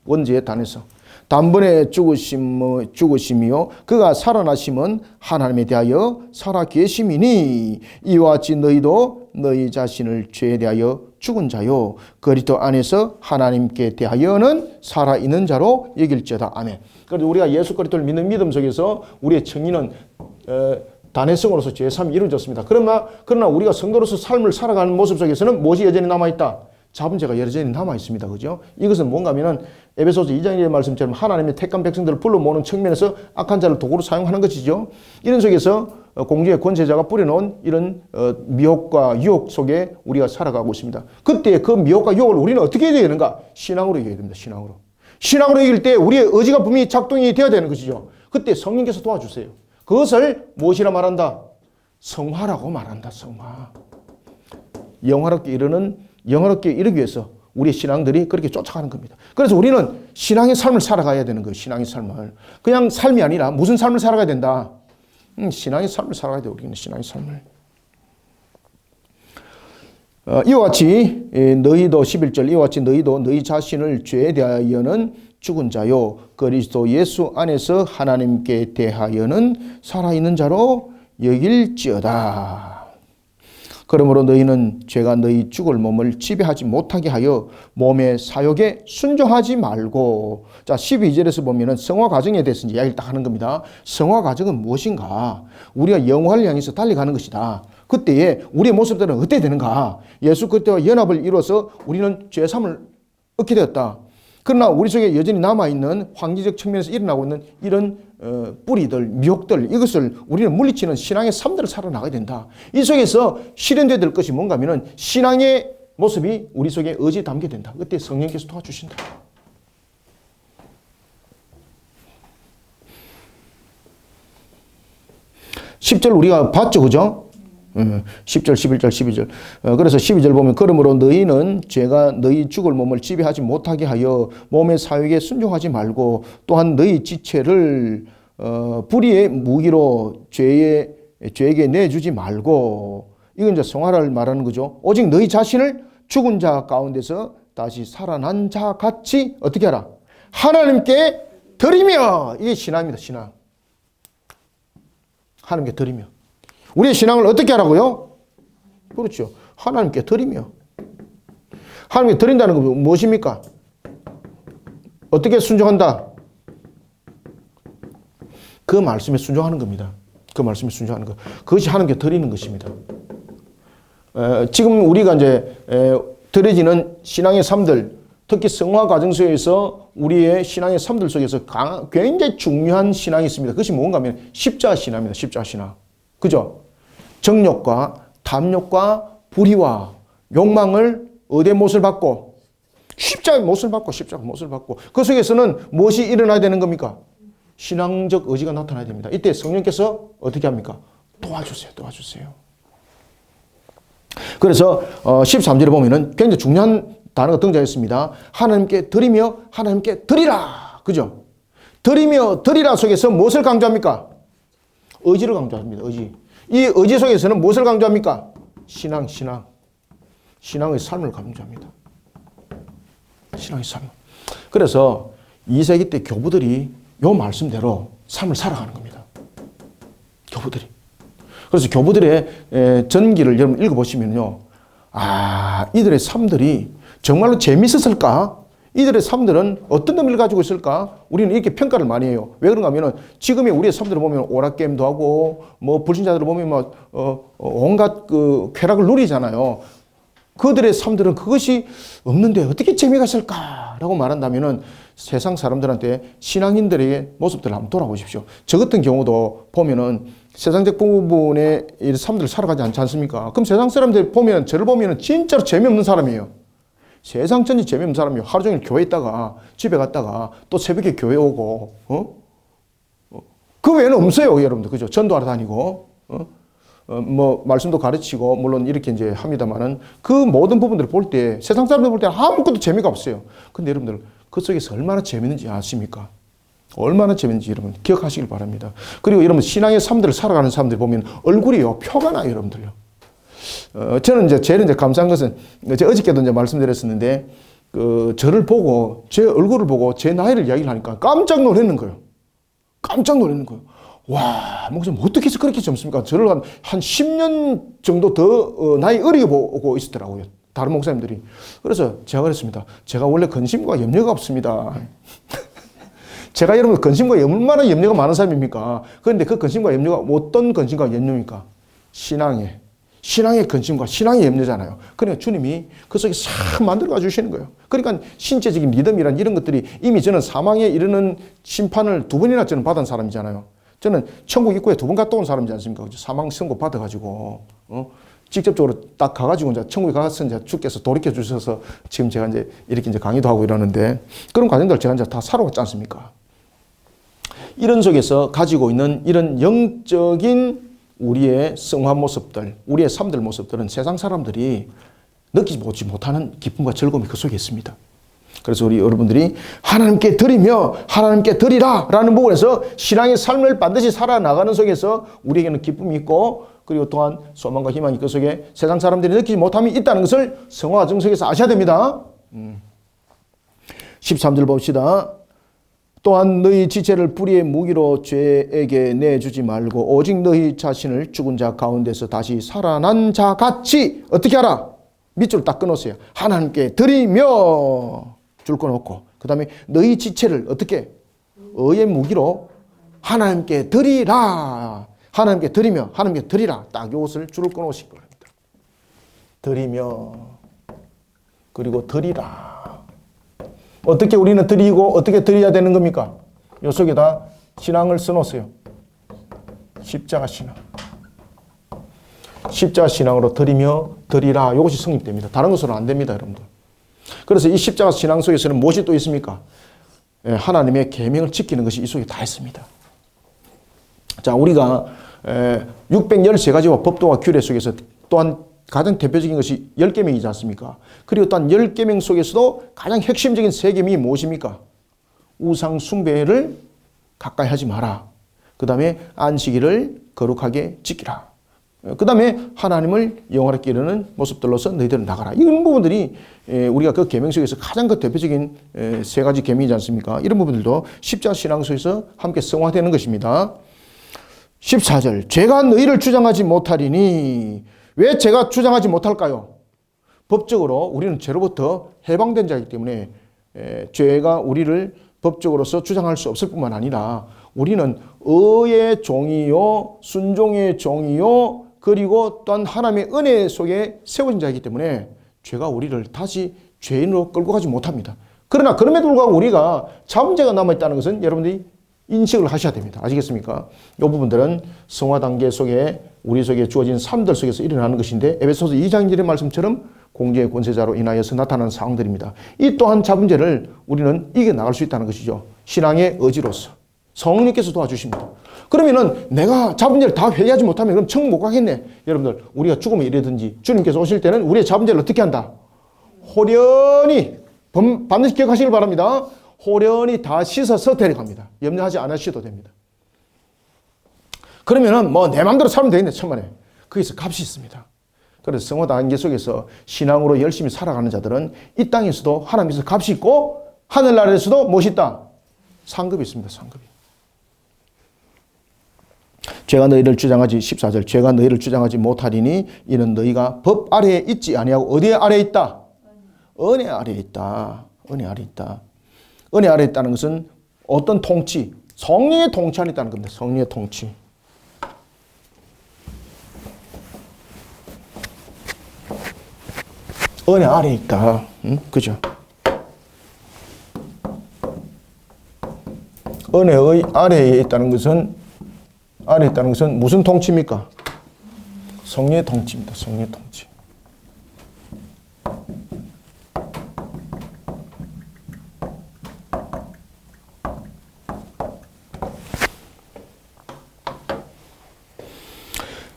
원죄의 단회성 단번에 죽으심이요 그가 살아나심은 하나님에 대하여 살아 계심이니 이와 같이 너희도 너희 자신을 죄에 대하여 죽은 자요 그리스도 안에서 하나님께 대하여는 살아있는 자로 여길지어다. 아멘. 그래서 우리가 예수 그리스도를 믿는 믿음 속에서 우리의 정의는 단회성으로서 죄의 삶이 이루어졌습니다. 그러나 우리가 성도로서 삶을 살아가는 모습 속에서는 무엇이 여전히 남아있다? 잡은 죄가 여전히 남아있습니다. 그죠? 이것은 뭔가 하면은 에베소서 2장의 말씀처럼 하나님의 택한 백성들을 불러 모으는 측면에서 악한 자를 도구로 사용하는 것이죠. 이런 속에서 공주의 권세자가 뿌려놓은 이런 미혹과 유혹 속에 우리가 살아가고 있습니다. 그때 그 미혹과 유혹을 우리는 어떻게 해야 되는가? 신앙으로 이겨야 됩니다. 신앙으로. 신앙으로 이길 때 우리의 의지가 분명히 작동이 되어야 되는 것이죠. 그때 성령께서 도와주세요. 그것을 무엇이라 말한다? 성화라고 말한다. 성화. 영화롭게 이르기 위해서 우리의 신앙들이 그렇게 쫓아가는 겁니다. 그래서 우리는 신앙의 삶을 살아가야 되는 거예요. 신앙의 삶을. 그냥 삶이 아니라 무슨 삶을 살아가야 된다? 신앙의 삶을 살아가야 돼. 우리는 신앙의 삶을. 이와 같이 너희도 11절 이와 같이 너희도 너희 자신을 죄에 대하여는 죽은 자요 그리스도 예수 안에서 하나님께 대하여는 살아있는 자로 여길지어다. 그러므로 너희는 죄가 너희 죽을 몸을 지배하지 못하게 하여 몸의 사욕에 순종하지 말고 자 12절에서 보면은 성화 과정에 대해서 이야기를 딱 하는 겁니다. 성화 과정은 무엇인가? 우리가 영화를 향해서 달려가는 것이다. 그때에 우리의 모습들은 어떻게 되는가? 예수 그리스도와 연합을 이루어서 우리는 죄사함을 얻게 되었다. 그러나 우리 속에 여전히 남아있는 황기적 측면에서 일어나고 있는 이런 뿌리들, 미혹들 이것을 우리는 물리치는 신앙의 삶들을 살아나가야 된다. 이 속에서 실현되어야 될 것이 뭔가 하면 신앙의 모습이 우리 속에 의지에 담게 된다. 그때 성령께서 도와주신다. (10절) 우리가 봤죠. 그죠? 10절, 11절, 12절. 그래서 12절 보면 그러므로 너희는 죄가 너희 죽을 몸을 지배하지 못하게 하여 몸의 사욕에 순종하지 말고 또한 너희 지체를 불의의 무기로 죄에게 내주지 말고 이건 이제 성화를 말하는 거죠. 오직 너희 자신을 죽은 자 가운데서 다시 살아난 자 같이 어떻게 하라? 하나님께 드리며 이게 신앙입니다. 신앙. 하나님께 드리며 우리의 신앙을 어떻게 하라고요? 그렇죠. 하나님께 드리며. 하나님께 드린다는 건 무엇입니까? 어떻게 순종한다? 그 말씀에 순종하는 겁니다. 그 말씀에 순종하는 것. 그것이 하나님께 드리는 것입니다. 지금 우리가 이제 드려지는 신앙의 삶들, 특히 성화 과정 속에서 우리의 신앙의 삶들 속에서 굉장히 중요한 신앙이 있습니다. 그것이 뭔가 하면 십자가 신앙입니다. 십자가 신앙. 그죠? 정욕과 탐욕과 불의와 욕망을 어디에 못을 받고 십자가의 못을 받고 십자가의 못을 받고 그 속에서는 무엇이 일어나야 되는 겁니까? 신앙적 의지가 나타나야 됩니다. 이때 성령께서 어떻게 합니까? 도와주세요. 도와주세요. 그래서 13절에 보면은 굉장히 중요한 단어가 등장했습니다. 하나님께 드리며 하나님께 드리라. 그죠? 드리며 드리라 속에서 무엇을 강조합니까? 의지를 강조합니다. 의지. 이 의지 속에서는 무엇을 강조합니까? 신앙의 삶을 강조합니다. 신앙의 삶. 그래서 2세기 때 교부들이 요 말씀대로 삶을 살아가는 겁니다. 교부들이. 그래서 교부들의 전기를 여러분 읽어보시면요. 이들의 삶들이 정말로 재밌었을까? 이들의 삶들은 어떤 의미를 가지고 있을까? 우리는 이렇게 평가를 많이 해요. 왜 그런가 하면은 지금의 우리의 삶들을 보면 오락게임도 하고 뭐 불신자들을 보면 온갖 그 쾌락을 누리잖아요. 그들의 삶들은 그것이 없는데 어떻게 재미가 있을까라고 말한다면은 세상 사람들한테 신앙인들의 모습들을 한번 돌아보십시오. 저 같은 경우도 보면은 세상적 부분의 삶들을 살아가지 않지 않습니까? 그럼 세상 사람들 보면 저를 보면은 진짜로 재미없는 사람이에요. 세상 전체 재미없는 사람이에요. 하루 종일 교회 있다가 집에 갔다가 또 새벽에 교회 오고 그 외에는 없어요, 여러분들. 그죠? 전도하러 다니고 뭐 말씀도 가르치고 물론 이렇게 이제 합니다만은 그 모든 부분들을 볼 때 세상 사람들 볼 때 아무것도 재미가 없어요. 근데 여러분들 그 속에서 얼마나 재밌는지 아십니까? 얼마나 재밌는지 여러분 기억하시길 바랍니다. 그리고 여러분 신앙의 삶들을 살아가는 사람들 보면 얼굴이요 표가 나요, 여러분들요. 저는 제일 감사한 것은 제가 어저께도 이제 말씀드렸었는데 저를 보고 제 얼굴을 보고 제 나이를 이야기를 하니까 깜짝 놀라는 거예요. 깜짝 놀라는 거예요. 와, 목사님 어떻게 해서 그렇게 젊습니까? 저를 한 10년 정도 더 나이 어리게 보고 있었더라고요. 다른 목사님들이. 그래서 제가 그랬습니다. 제가 원래 근심과 염려가 없습니다. 제가 여러분 근심과 얼마나 염려가 많은 사람입니까? 그런데 그 근심과 염려가 어떤 근심과 염려입니까? 신앙의 근심과 신앙의 염려잖아요. 그러니까 주님이 그 속에 싹 만들어 주시는 거예요. 그러니까 신체적인 믿음이란 이런 것들이 이미 저는 사망에 이르는 심판을 2번이나 저는 받은 사람이잖아요. 저는 천국 입구에 2번 갔다 온 사람이지 않습니까? 사망 선고 받아가지고, 직접적으로 딱 가가지고 이제 천국에 가서 이제 주께서 돌이켜 주셔서 지금 제가 이제 이렇게 이제 강의도 하고 이러는데 그런 과정들 제가 이제 다 살아왔지 않습니까? 이런 속에서 가지고 있는 이런 영적인 우리의 성화 모습들, 우리의 삶들 모습들은 세상 사람들이 느끼지 못하는 기쁨과 즐거움이 그 속에 있습니다. 그래서 우리 여러분들이 하나님께 드리며 하나님께 드리라 라는 부분에서 신앙의 삶을 반드시 살아나가는 속에서 우리에게는 기쁨이 있고 그리고 또한 소망과 희망이 그 속에 세상 사람들이 느끼지 못함이 있다는 것을 성화 과정 속에서 아셔야 됩니다. 13절 봅시다. 또한 너희 지체를 불의의 무기로 죄에게 내주지 말고 오직 너희 자신을 죽은 자 가운데서 다시 살아난 자 같이 어떻게 하라? 밑줄 딱 끊었어요. 하나님께 드리며 줄 끊었고 그 다음에 너희 지체를 어떻게? 의의 무기로 하나님께 드리라. 하나님께 드리며 하나님께 드리라. 딱 이것을 줄을 끊으신 겁니다. 드리며 그리고 드리라. 어떻게 우리는 드리고 어떻게 드려야 되는 겁니까? 요 속에다 신앙을 써놓으세요. 십자가 신앙. 십자가 신앙으로 드리며 드리라. 이것이 성립됩니다. 다른 것으로는 안 됩니다, 여러분들. 그래서 이 십자가 신앙 속에서는 무엇이 또 있습니까? 하나님의 계명을 지키는 것이 이 속에 다 있습니다. 자, 우리가 613가지와 법도와 규례 속에서 또한 가장 대표적인 것이 10계명이지 않습니까? 그리고 또한 10계명 속에서도 가장 핵심적인 3계명이 무엇입니까? 우상 숭배를 가까이 하지 마라. 그 다음에 안식일을 거룩하게 지키라. 그 다음에 하나님을 영원하게 이루는 모습들로서 너희들은 나가라. 이런 부분들이 우리가 그 계명 속에서 가장 그 대표적인 3가지 계명이지 않습니까? 이런 부분들도 십자가 신앙 속에서 함께 성화되는 것입니다. 14절 죄가 너희를 주장하지 못하리니 왜 죄가 주장하지 못할까요? 법적으로 우리는 죄로부터 해방된 자이기 때문에 죄가 우리를 법적으로서 주장할 수 없을 뿐만 아니라 우리는 의의 종이요 순종의 종이요 그리고 또한 하나님의 은혜 속에 세워진 자이기 때문에 죄가 우리를 다시 죄인으로 끌고 가지 못합니다. 그러나 그럼에도 불구하고 우리가 자문제가 남아있다는 것은 여러분들이 인식을 하셔야 됩니다. 아시겠습니까? 이 부분들은 성화 단계 속에 우리 속에 주어진 삶들 속에서 일어나는 것인데 에베소서 2장 1의 말씀처럼 공중의 권세자로 인하여서 나타나는 상황들입니다. 이 또한 자문제를 우리는 이겨나갈 수 있다는 것이죠. 신앙의 의지로서. 성령께서 도와주십니다. 그러면은 내가 자문제를 다 회개하지 못하면 그럼 천국 못 가겠네. 여러분들 우리가 죽으면 이래든지 주님께서 오실 때는 우리의 자문제를 어떻게 한다? 호련히 반드시 기억하시길 바랍니다. 호련히 다 씻어서 데려갑니다. 염려하지 않으셔도 됩니다. 그러면은 뭐 내 마음대로 살면 되겠네. 천만에. 거기서 값이 있습니다. 그래서 성화 단계 속에서 신앙으로 열심히 살아가는 자들은 이 땅에서도 하나님께서 값이 있고 하늘나라에서도 무엇이 있다? 상급이 있습니다. 상급이. 죄가 너희를 주장하지 14절 죄가 너희를 주장하지 못하리니 이는 너희가 법 아래에 있지 아니하고 어디에 아래에 있다? 은혜 아래에 있다. 은혜 아래에 있다. 은혜 아래에 있다는 것은 어떤 통치? 성령의 통치 안에 있다는 겁니다. 성령의 통치. 은혜 아래에 있다. 그죠? 은혜의 아래에 있다는 것은 무슨 통치입니까? 성령의 통치입니다. 성령의 통치.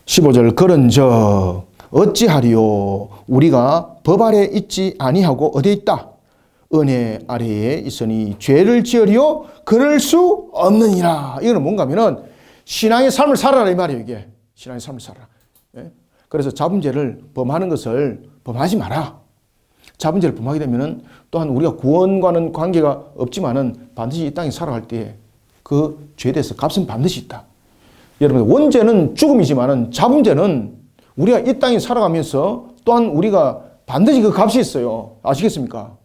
(15절) 그런즉 어찌하리요 우리가 법 아래 있지 아니하고 어디에 있다? 은혜 아래에 있으니 죄를 지으리요 그럴 수 없느니라. 이거는 뭔가 하면은 신앙의 삶을 살아라 이 말이에요. 이게 신앙의 삶을 살아라. 예? 그래서 자문제를 범하는 것을 범하지 마라. 자문제를 범하게 되면은 또한 우리가 구원과는 관계가 없지만은 반드시 이 땅에 살아갈 때 그 죄에 대해서 값은 반드시 있다. 여러분 원죄는 죽음이지만은 자문제는 우리가 이 땅에 살아가면서 또한 우리가 반드시 그 값이 있어요. 아시겠습니까?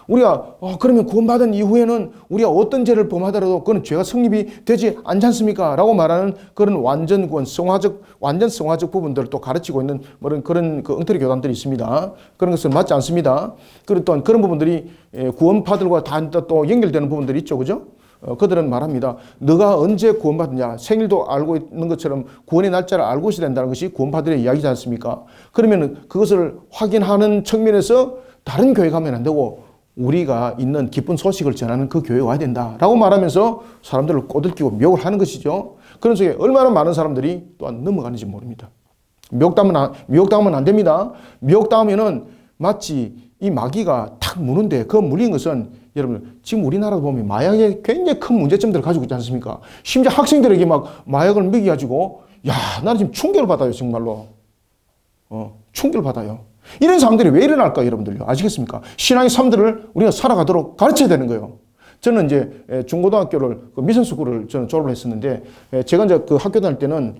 우리가 그러면 구원받은 이후에는 우리가 어떤 죄를 범하더라도 그건 죄가 성립이 되지 않지 않습니까? 라고 말하는 그런 완전 구원, 완전 성화적 부분들을 또 가르치고 있는 그런 그 엉터리 교단들이 있습니다. 그런 것은 맞지 않습니다. 그리고 또한 그런 부분들이 구원파들과 다 또 연결되는 부분들이 있죠. 그죠? 그들은 말합니다. 너가 언제 구원받느냐 생일도 알고 있는 것처럼 구원의 날짜를 알고 있어야 된다는 것이 구원파들의 이야기지 않습니까? 그러면 그것을 확인하는 측면에서 다른 교회 가면 안 되고 우리가 있는 기쁜 소식을 전하는 그 교회에 와야 된다라고 말하면서 사람들을 꼬들기고 미혹을 하는 것이죠. 그런 속에 얼마나 많은 사람들이 또한 넘어가는지 모릅니다. 미혹당하면 안 됩니다. 미혹당하면은 마치 이 마귀가 탁 무는데 그 물린 것은 여러분 지금 우리나라도 보면 마약에 굉장히 큰 문제점들을 가지고 있지 않습니까? 심지어 학생들에게 막 마약을 먹여가지고 나는 지금 충격을 받아요. 정말로. 충격을 받아요. 이런 상황들이 왜 일어날까 여러분들요? 아시겠습니까? 신앙의 삶들을 우리가 살아가도록 가르쳐야 되는 거예요. 저는 이제 중고등학교를 미션스쿨을 저는 졸업을 했었는데 제가 이제 그 학교 다닐 때는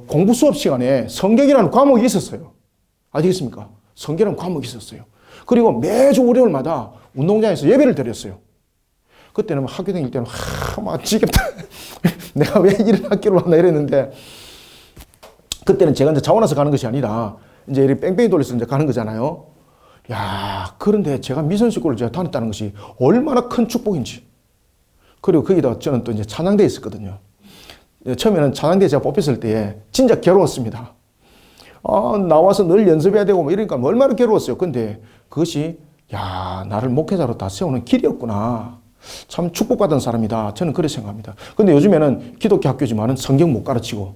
공부 수업 시간에 성경이라는 과목이 있었어요. 아시겠습니까? 성경이라는 과목이 있었어요. 그리고 매주 월요일마다 운동장에서 예배를 드렸어요. 그때는 학교 다닐 때는 막 지겹다. 내가 왜 이런 학교를 왔나 이랬는데 그때는 제가 이제 자원해서 가는 것이 아니라 이제 이렇게 뺑뺑이 돌려서 이제 가는 거잖아요. 그런데 제가 미선스쿨을 제가 다녔다는 것이 얼마나 큰 축복인지. 그리고 거기다 저는 또 이제 찬양대에 있었거든요. 처음에는 찬양대에 제가 뽑혔을 때 진짜 괴로웠습니다. 나와서 늘 연습해야 되고 뭐 이러니까 얼마나 괴로웠어요. 근데 그것이 나를 목회자로 다 세우는 길이었구나. 참 축복받은 사람이다. 저는 그렇게 생각합니다. 근데 요즘에는 기독교 학교지만은 성경 못 가르치고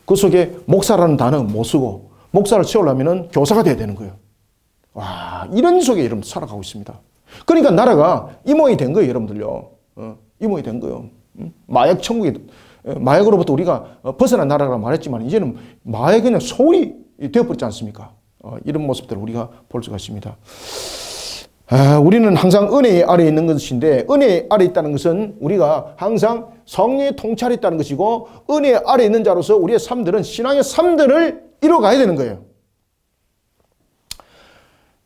그 속에 목사라는 단어 못 쓰고 목사를 세우려면은 교사가 돼야 되는 거예요. 이런 속에 여러분 살아가고 있습니다. 그러니까 나라가 이 모양이 된 거예요, 여러분들요. 이 모양이 된 거예요. 마약 천국이 마약으로부터 우리가 벗어난 나라라고 말했지만 이제는 마약이 그냥 소울이 되어버렸지 않습니까? 이런 모습들을 우리가 볼 수가 있습니다. 우리는 항상 은혜 아래에 있는 것인데 은혜 아래에 있다는 것은 우리가 항상 성령의 통찰에 있다는 것이고 은혜 아래에 있는 자로서 우리의 삶들은 신앙의 삶들을 이뤄가야 되는 거예요.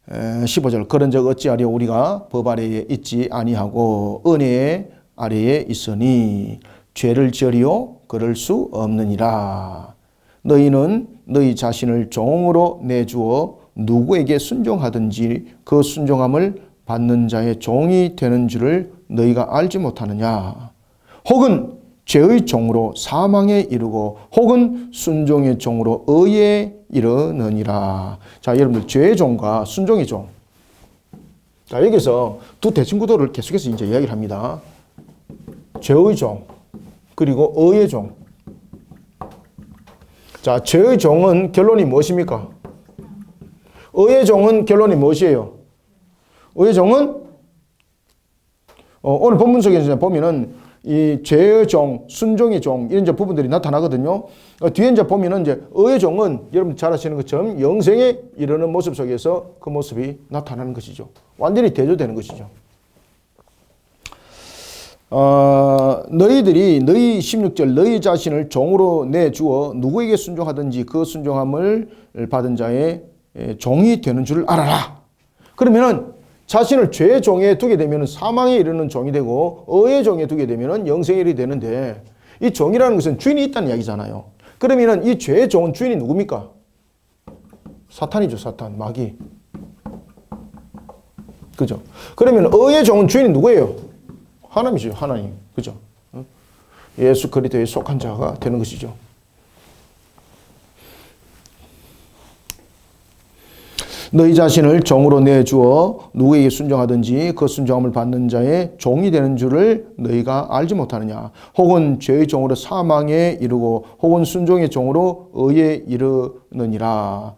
15절 그런즉 어찌하려 우리가 법 아래에 있지 아니하고 은혜 아래에 있으니 죄를 지으리요 그럴 수 없느니라. 너희는 너희 자신을 종으로 내주어 누구에게 순종하든지 그 순종함을 받는 자의 종이 되는 줄을 너희가 알지 못하느냐. 혹은 죄의 종으로 사망에 이르고 혹은 순종의 종으로 의에 이르느니라. 자, 여러분들 죄의 종과 순종의 종. 자, 여기서 두 대칭구도를 계속해서 이제 이야기를 합니다. 죄의 종 그리고 의의 종. 자, 죄의 종은 결론이 무엇입니까? 의의 종은 결론이 무엇이에요? 의의 종은 오늘 본문 속에서 보면은 이 죄의 종, 순종의 종 이런 이제 부분들이 나타나거든요. 뒤에 이제 보면은 이제 의의 종은 여러분 잘 아시는 것처럼 영생에 이르는 모습 속에서 그 모습이 나타나는 것이죠. 완전히 대조되는 것이죠. 너희들이 너희 16절 너희 자신을 종으로 내주어 누구에게 순종하든지 그 순종함을 받은 자의 종이 되는 줄 알아라. 그러면은 자신을 죄의 종에 두게 되면 사망에 이르는 종이 되고 의의 종에 두게 되면 영생에 이르게 되는데 이 종이라는 것은 주인이 있다는 이야기잖아요. 그러면 이 죄의 종은 주인이 누굽니까? 사탄이죠. 사탄, 마귀. 그죠? 그러면 의의 종은 주인이 누구예요? 하나님이죠. 하나님. 그죠? 예수 그리스도에 속한 자가 되는 것이죠. 너희 자신을 종으로 내주어 누구에게 순종하든지 그 순종함을 받는 자의 종이 되는 줄을 너희가 알지 못하느냐. 혹은 죄의 종으로 사망에 이르고 혹은 순종의 종으로 의에 이르느니라.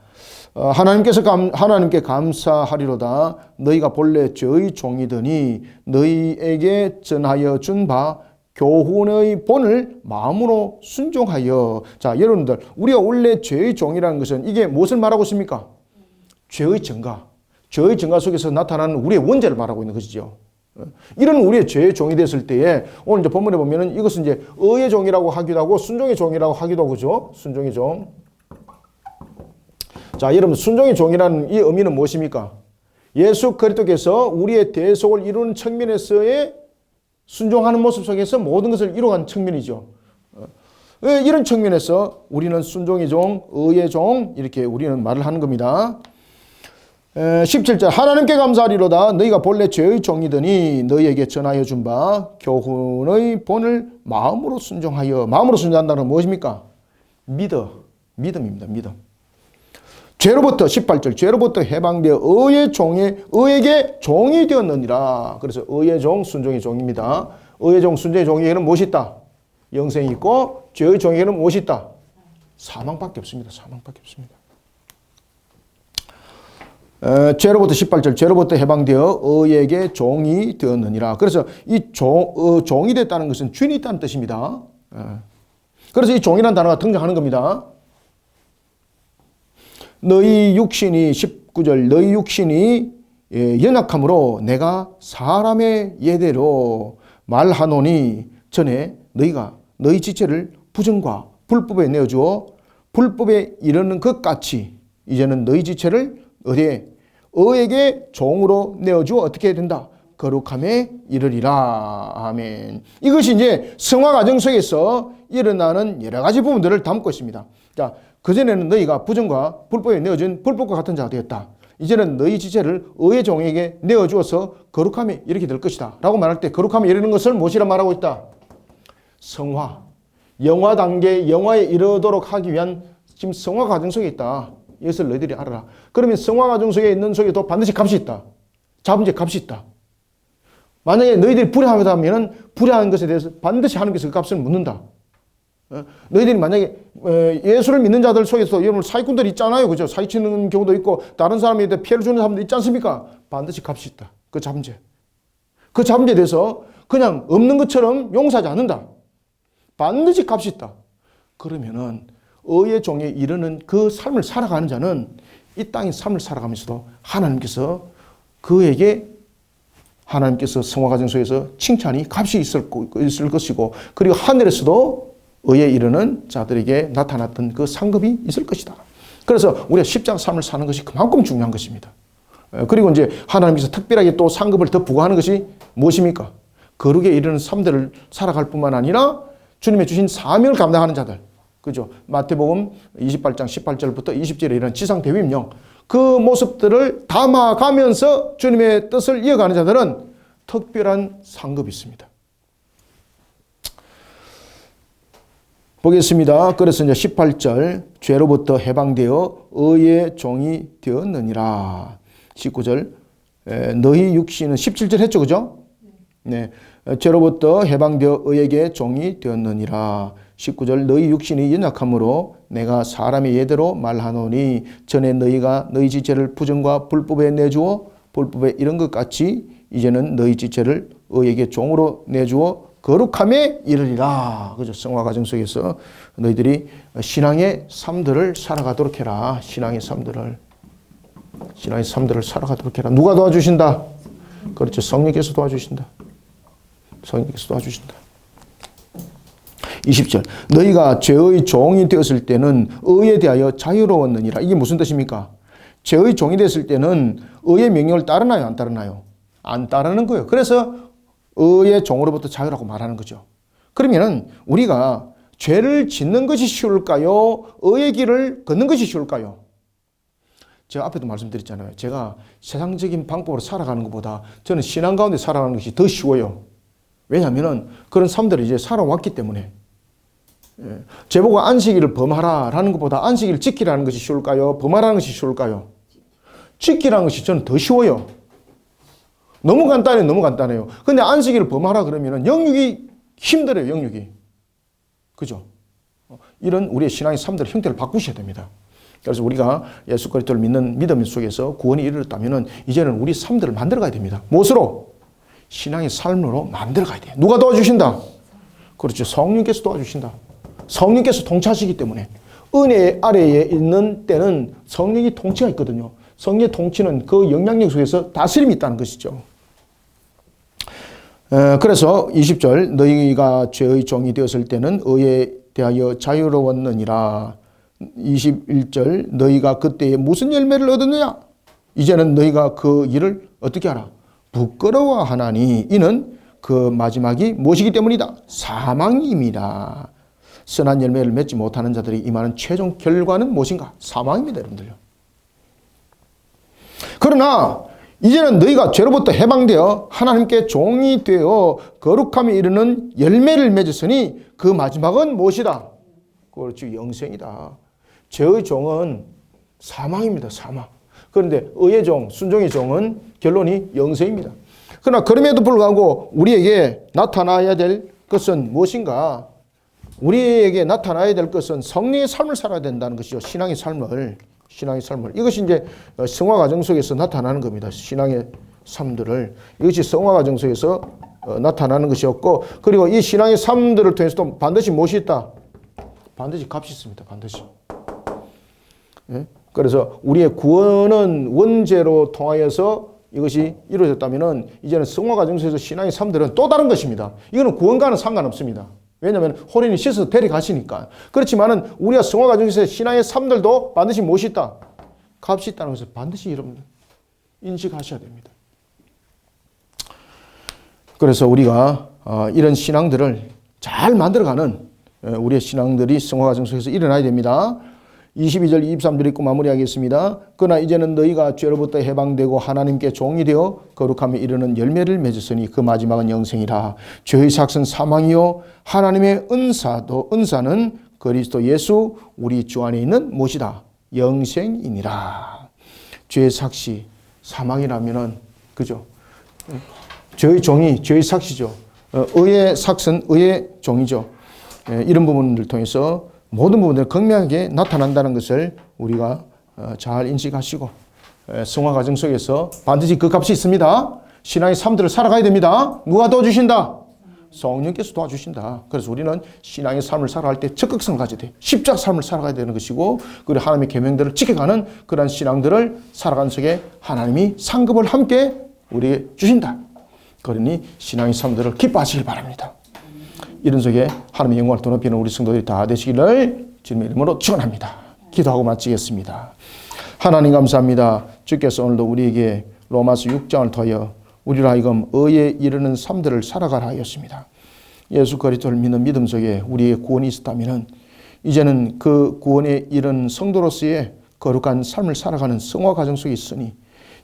하나님께 감사하리로다. 너희가 본래 죄의 종이더니 너희에게 전하여 준 바 교훈의 본을 마음으로 순종하여. 자, 여러분들 우리가 원래 죄의 종이라는 것은 이게 무엇을 말하고 있습니까? 죄의 증가, 죄의 증가 속에서 나타나는 우리의 원죄를 말하고 있는 것이죠. 이런 우리의 죄의 종이 됐을 때에 오늘 이제 본문에 보면은 이것은 이제 의의 종이라고 하기도 하고 순종의 종이라고 하기도 하고 그죠? 순종의 종. 자, 여러분 순종의 종이라는 이 의미는 무엇입니까? 예수 그리스도께서 우리의 대속을 이루는 측면에서의 순종하는 모습 속에서 모든 것을 이루어간 측면이죠. 이런 측면에서 우리는 순종의 종, 의의 종 이렇게 우리는 말을 하는 겁니다. 17절 하나님께 감사하리로다. 너희가 본래 죄의 종이더니 너희에게 전하여 준 바 교훈의 본을 마음으로 순종하여. 마음으로 순종한다는 건 무엇입니까? 믿음입니다. 믿음. 죄로부터 18절 죄로부터 해방되어 의에게 종이 되었느니라. 그래서 의의 종, 순종의 종입니다. 의의 종, 순종의 종에게는 무엇이 있다? 영생이 있고 죄의 종에게는 무엇이 있다? 사망밖에 없습니다. 사망밖에 없습니다. 죄로부터 18절 죄로부터 해방되어 의에게 종이 되었느니라. 그래서 이 종이 됐다는 것은 주인이 있다는 뜻입니다. 그래서 이 종이라는 단어가 등장하는 겁니다. 너희 육신이 19절 너희 육신이 연약함으로 내가 사람의 예대로 말하노니 전에 너희가 너희 지체를 부정과 불법에 내어주어 불법에 이르는 것 같이 이제는 너희 지체를 어디에? 의에게 종으로 내어주어 어떻게 해야 된다? 거룩함에 이르리라. 아멘. 이것이 이제 성화 과정 속에서 일어나는 여러 가지 부분들을 담고 있습니다. 자, 그전에는 너희가 부정과 불법에 내어준 불법과 같은 자가 되었다. 이제는 너희 지체를 의의 종에게 내어주어서 거룩함에 이르게 될 것이다. 라고 말할 때 거룩함에 이르는 것을 무엇이라 말하고 있다? 성화. 영화 단계, 영화에 이르도록 하기 위한 지금 성화 과정 속에 있다. 이것을 너희들이 알아라. 그러면 성화 과정 속에 있는 속에도 반드시 값이 있다. 잡은 제 값이 있다. 만약에 너희들이 불의하다면 불의한 것에 대해서 반드시 하나님께서 그 값을 묻는다. 너희들이 만약에 예수를 믿는 자들 속에서 여러분 사기꾼들이 있잖아요. 그죠? 사기치는 경우도 있고 다른 사람에게 피해를 주는 사람도 있지 않습니까? 반드시 값이 있다. 그 잡은 죄. 그 잡은 죄에 대해서 그냥 없는 것처럼 용서하지 않는다. 반드시 값이 있다. 그러면은 의의 종에 이르는 그 삶을 살아가는 자는 이 땅의 삶을 살아가면서도 하나님께서 그에게 하나님께서 성화 과정 속에서 칭찬이 값이 있을 것이고 그리고 하늘에서도 의에 이르는 자들에게 나타났던 그 상급이 있을 것이다. 그래서 우리가 십자가 삶을 사는 것이 그만큼 중요한 것입니다. 그리고 이제 하나님께서 특별하게 또 상급을 더 부과하는 것이 무엇입니까? 거룩에 이르는 삶들을 살아갈 뿐만 아니라 주님의 주신 사명을 감당하는 자들. 그죠? 마태복음 28장 18절부터 20절에 이런 지상 대위임령 그 모습들을 담아가면서 주님의 뜻을 이어가는 자들은 특별한 상급이 있습니다. 보겠습니다. 그래서 이제 18절 죄로부터 해방되어 의의 종이 되었느니라. 19절 너희 육신은 17절 했죠, 그죠? 네, 죄로부터 해방되어 의에게 종이 되었느니라. 19절 너희 육신이 연약함으로 내가 사람의 예대로 말하노니 전에 너희가 너희 지체를 부정과 불법에 내주어 불법에 이런 것 같이 이제는 너희 지체를 의에게 종으로 내주어 거룩함에 이르리라. 그죠? 성화 과정 속에서 너희들이 신앙의 삶들을 살아가도록 해라. 신앙의 삶들을 살아가도록 해라. 누가 도와주신다? 그렇죠. 성령께서 도와주신다. 성령께서 도와주신다. 20절 너희가 죄의 종이 되었을 때는 의에 대하여 자유로웠느니라. 이게 무슨 뜻입니까? 죄의 종이 됐을 때는 의의 명령을 따르나요? 안 따르나요? 안 따르는 거예요. 그래서 의의 종으로부터 자유라고 말하는 거죠. 그러면은 우리가 죄를 짓는 것이 쉬울까요? 의의 길을 걷는 것이 쉬울까요? 제가 앞에도 말씀드렸잖아요. 제가 세상적인 방법으로 살아가는 것보다 저는 신앙 가운데 살아가는 것이 더 쉬워요. 왜냐하면 그런 사람들이 이제 살아왔기 때문에. 제보고 안식일을 범하라라는 것보다 안식일을 지키라는 것이 쉬울까요? 범하라는 것이 쉬울까요? 지키라는 것이 저는 더 쉬워요. 너무 간단해요. 근데 안식일을 범하라 그러면은 영육이 힘들어요, 영육이. 그죠? 이런 우리의 신앙의 삶들의 형태를 바꾸셔야 됩니다. 그래서 우리가 예수 그리스도를 믿는 믿음 속에서 구원이 이르렀다면은 이제는 우리 삶들을 만들어 가야 됩니다. 무엇으로? 신앙의 삶으로 만들어 가야 돼요. 누가 도와주신다? 그렇죠. 성령께서 도와주신다. 성령께서 통치하시기 때문에 은혜 아래에 있는 때는 성령이 통치가 있거든요. 성령의 통치는 그 영향력 속에서 다스림이 있다는 것이죠. 그래서 20절 너희가 죄의 종이 되었을 때는 의에 대하여 자유로웠느니라. 21절 너희가 그때에 무슨 열매를 얻었느냐? 이제는 너희가 그 일을 어떻게 하라? 부끄러워하나니 이는 그 마지막이 무엇이기 때문이다? 사망임이라. 선한 열매를 맺지 못하는 자들이 임하는 최종 결과는 무엇인가? 사망입니다, 여러분들요. 그러나 이제는 너희가 죄로부터 해방되어 하나님께 종이 되어 거룩함에 이르는 열매를 맺었으니 그 마지막은 무엇이다? 그렇죠, 영생이다. 죄의 종은 사망입니다, 사망. 그런데 의의 종, 순종의 종은 결론이 영생입니다. 그러나 그럼에도 불구하고 우리에게 나타나야 될 것은 무엇인가? 우리에게 나타나야 될 것은 성령의 삶을 살아야 된다는 것이죠. 신앙의 삶을. 이것이 이제 성화 과정 속에서 나타나는 겁니다. 신앙의 삶들을. 이것이 성화 과정 속에서 나타나는 것이었고, 그리고 이 신앙의 삶들을 통해서도 반드시 무엇이 있다? 반드시 값이 있습니다. 반드시. 예? 그래서 우리의 구원은 원죄로 통하여서 이것이 이루어졌다면은 이제는 성화 과정 속에서 신앙의 삶들은 또 다른 것입니다. 이거는 구원과는 상관없습니다. 왜냐하면 호련히 씻어서 데려가시니까. 그렇지만은 우리가 성화 과정에서 신앙의 삶들도 반드시 무엇이 있다? 값이 있다는 것을 반드시 여러분들 인식하셔야 됩니다. 그래서 우리가 이런 신앙들을 잘 만들어가는 우리의 신앙들이 성화 과정 속에서 일어나야 됩니다. 22절 23절 읽고 마무리하겠습니다. 그러나 이제는 너희가 죄로부터 해방되고 하나님께 종이 되어 거룩함에 이르는 열매를 맺었으니 그 마지막은 영생이라. 죄의 삭은 사망이요 하나님의 은사는 그리스도 예수 우리 주 안에 있는 무엇이다? 영생이니라. 죄의 삭시 사망이라면은 그죠? 죄의 종이 죄의 삭시죠. 의의 삭은 의의 종이죠. 이런 부분을 통해서 모든 부분들이 극명하게 나타난다는 것을 우리가 잘 인식하시고 성화 과정 속에서 반드시 그 값이 있습니다. 신앙의 삶들을 살아가야 됩니다. 누가 도와주신다? 성령께서 도와주신다. 그래서 우리는 신앙의 삶을 살아갈 때 적극성을 가져야 돼. 십자가 삶을 살아가야 되는 것이고, 그리고 하나님의 계명들을 지켜가는 그런 신앙들을 살아가는 속에 하나님이 상급을 함께 우리에게 주신다. 그러니 신앙의 삶들을 기뻐하시길 바랍니다. 이런 속에 하나님의 영광을 더 높이는 우리 성도들이 다 되시기를 주님의 이름으로 축원합니다. 기도하고 마치겠습니다. 하나님 감사합니다. 주께서 오늘도 우리에게 로마서 6장을 통하여 우리를 하여금 의에 이르는 삶들을 살아가라 하였습니다. 예수 그리스도를 믿는 믿음 속에 우리의 구원이 있었다면 이제는 그 구원에 이른 성도로서의 거룩한 삶을 살아가는 성화 과정 속에 있으니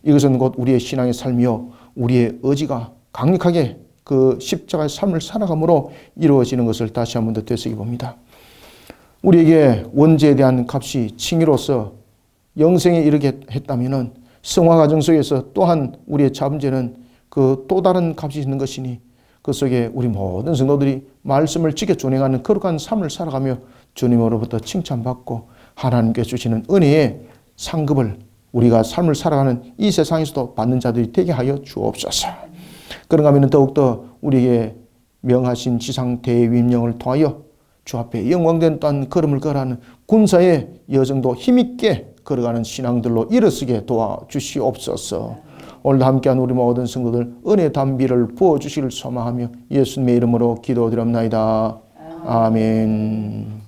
이것은 곧 우리의 신앙의 삶이요 우리의 의지가 강력하게 그 십자가의 삶을 살아감으로 이루어지는 것을 다시 한 번 더 되새겨 봅니다. 우리에게 원죄에 대한 값이 칭의로서 영생에 이르게 했다면은 성화 과정 속에서 또한 우리의 자범죄는 그 또 다른 값이 있는 것이니 그 속에 우리 모든 성도들이 말씀을 지켜 준행하는 거룩한 삶을 살아가며 주님으로부터 칭찬받고 하나님께 주시는 은혜의 상급을 우리가 삶을 살아가는 이 세상에서도 받는 자들이 되게 하여 주옵소서. 그런가 하면 더욱더 우리에게 명하신 지상 대위임령을 통하여 주 앞에 영광된 또한 걸음을 걸어가는 군사의 여정도 힘있게 걸어가는 신앙들로 일어서게 도와주시옵소서. 오늘도 함께한 우리 모든 성도들 은혜 담비를 부어주시기를 소망하며 예수님의 이름으로 기도드립나이다. 아멘.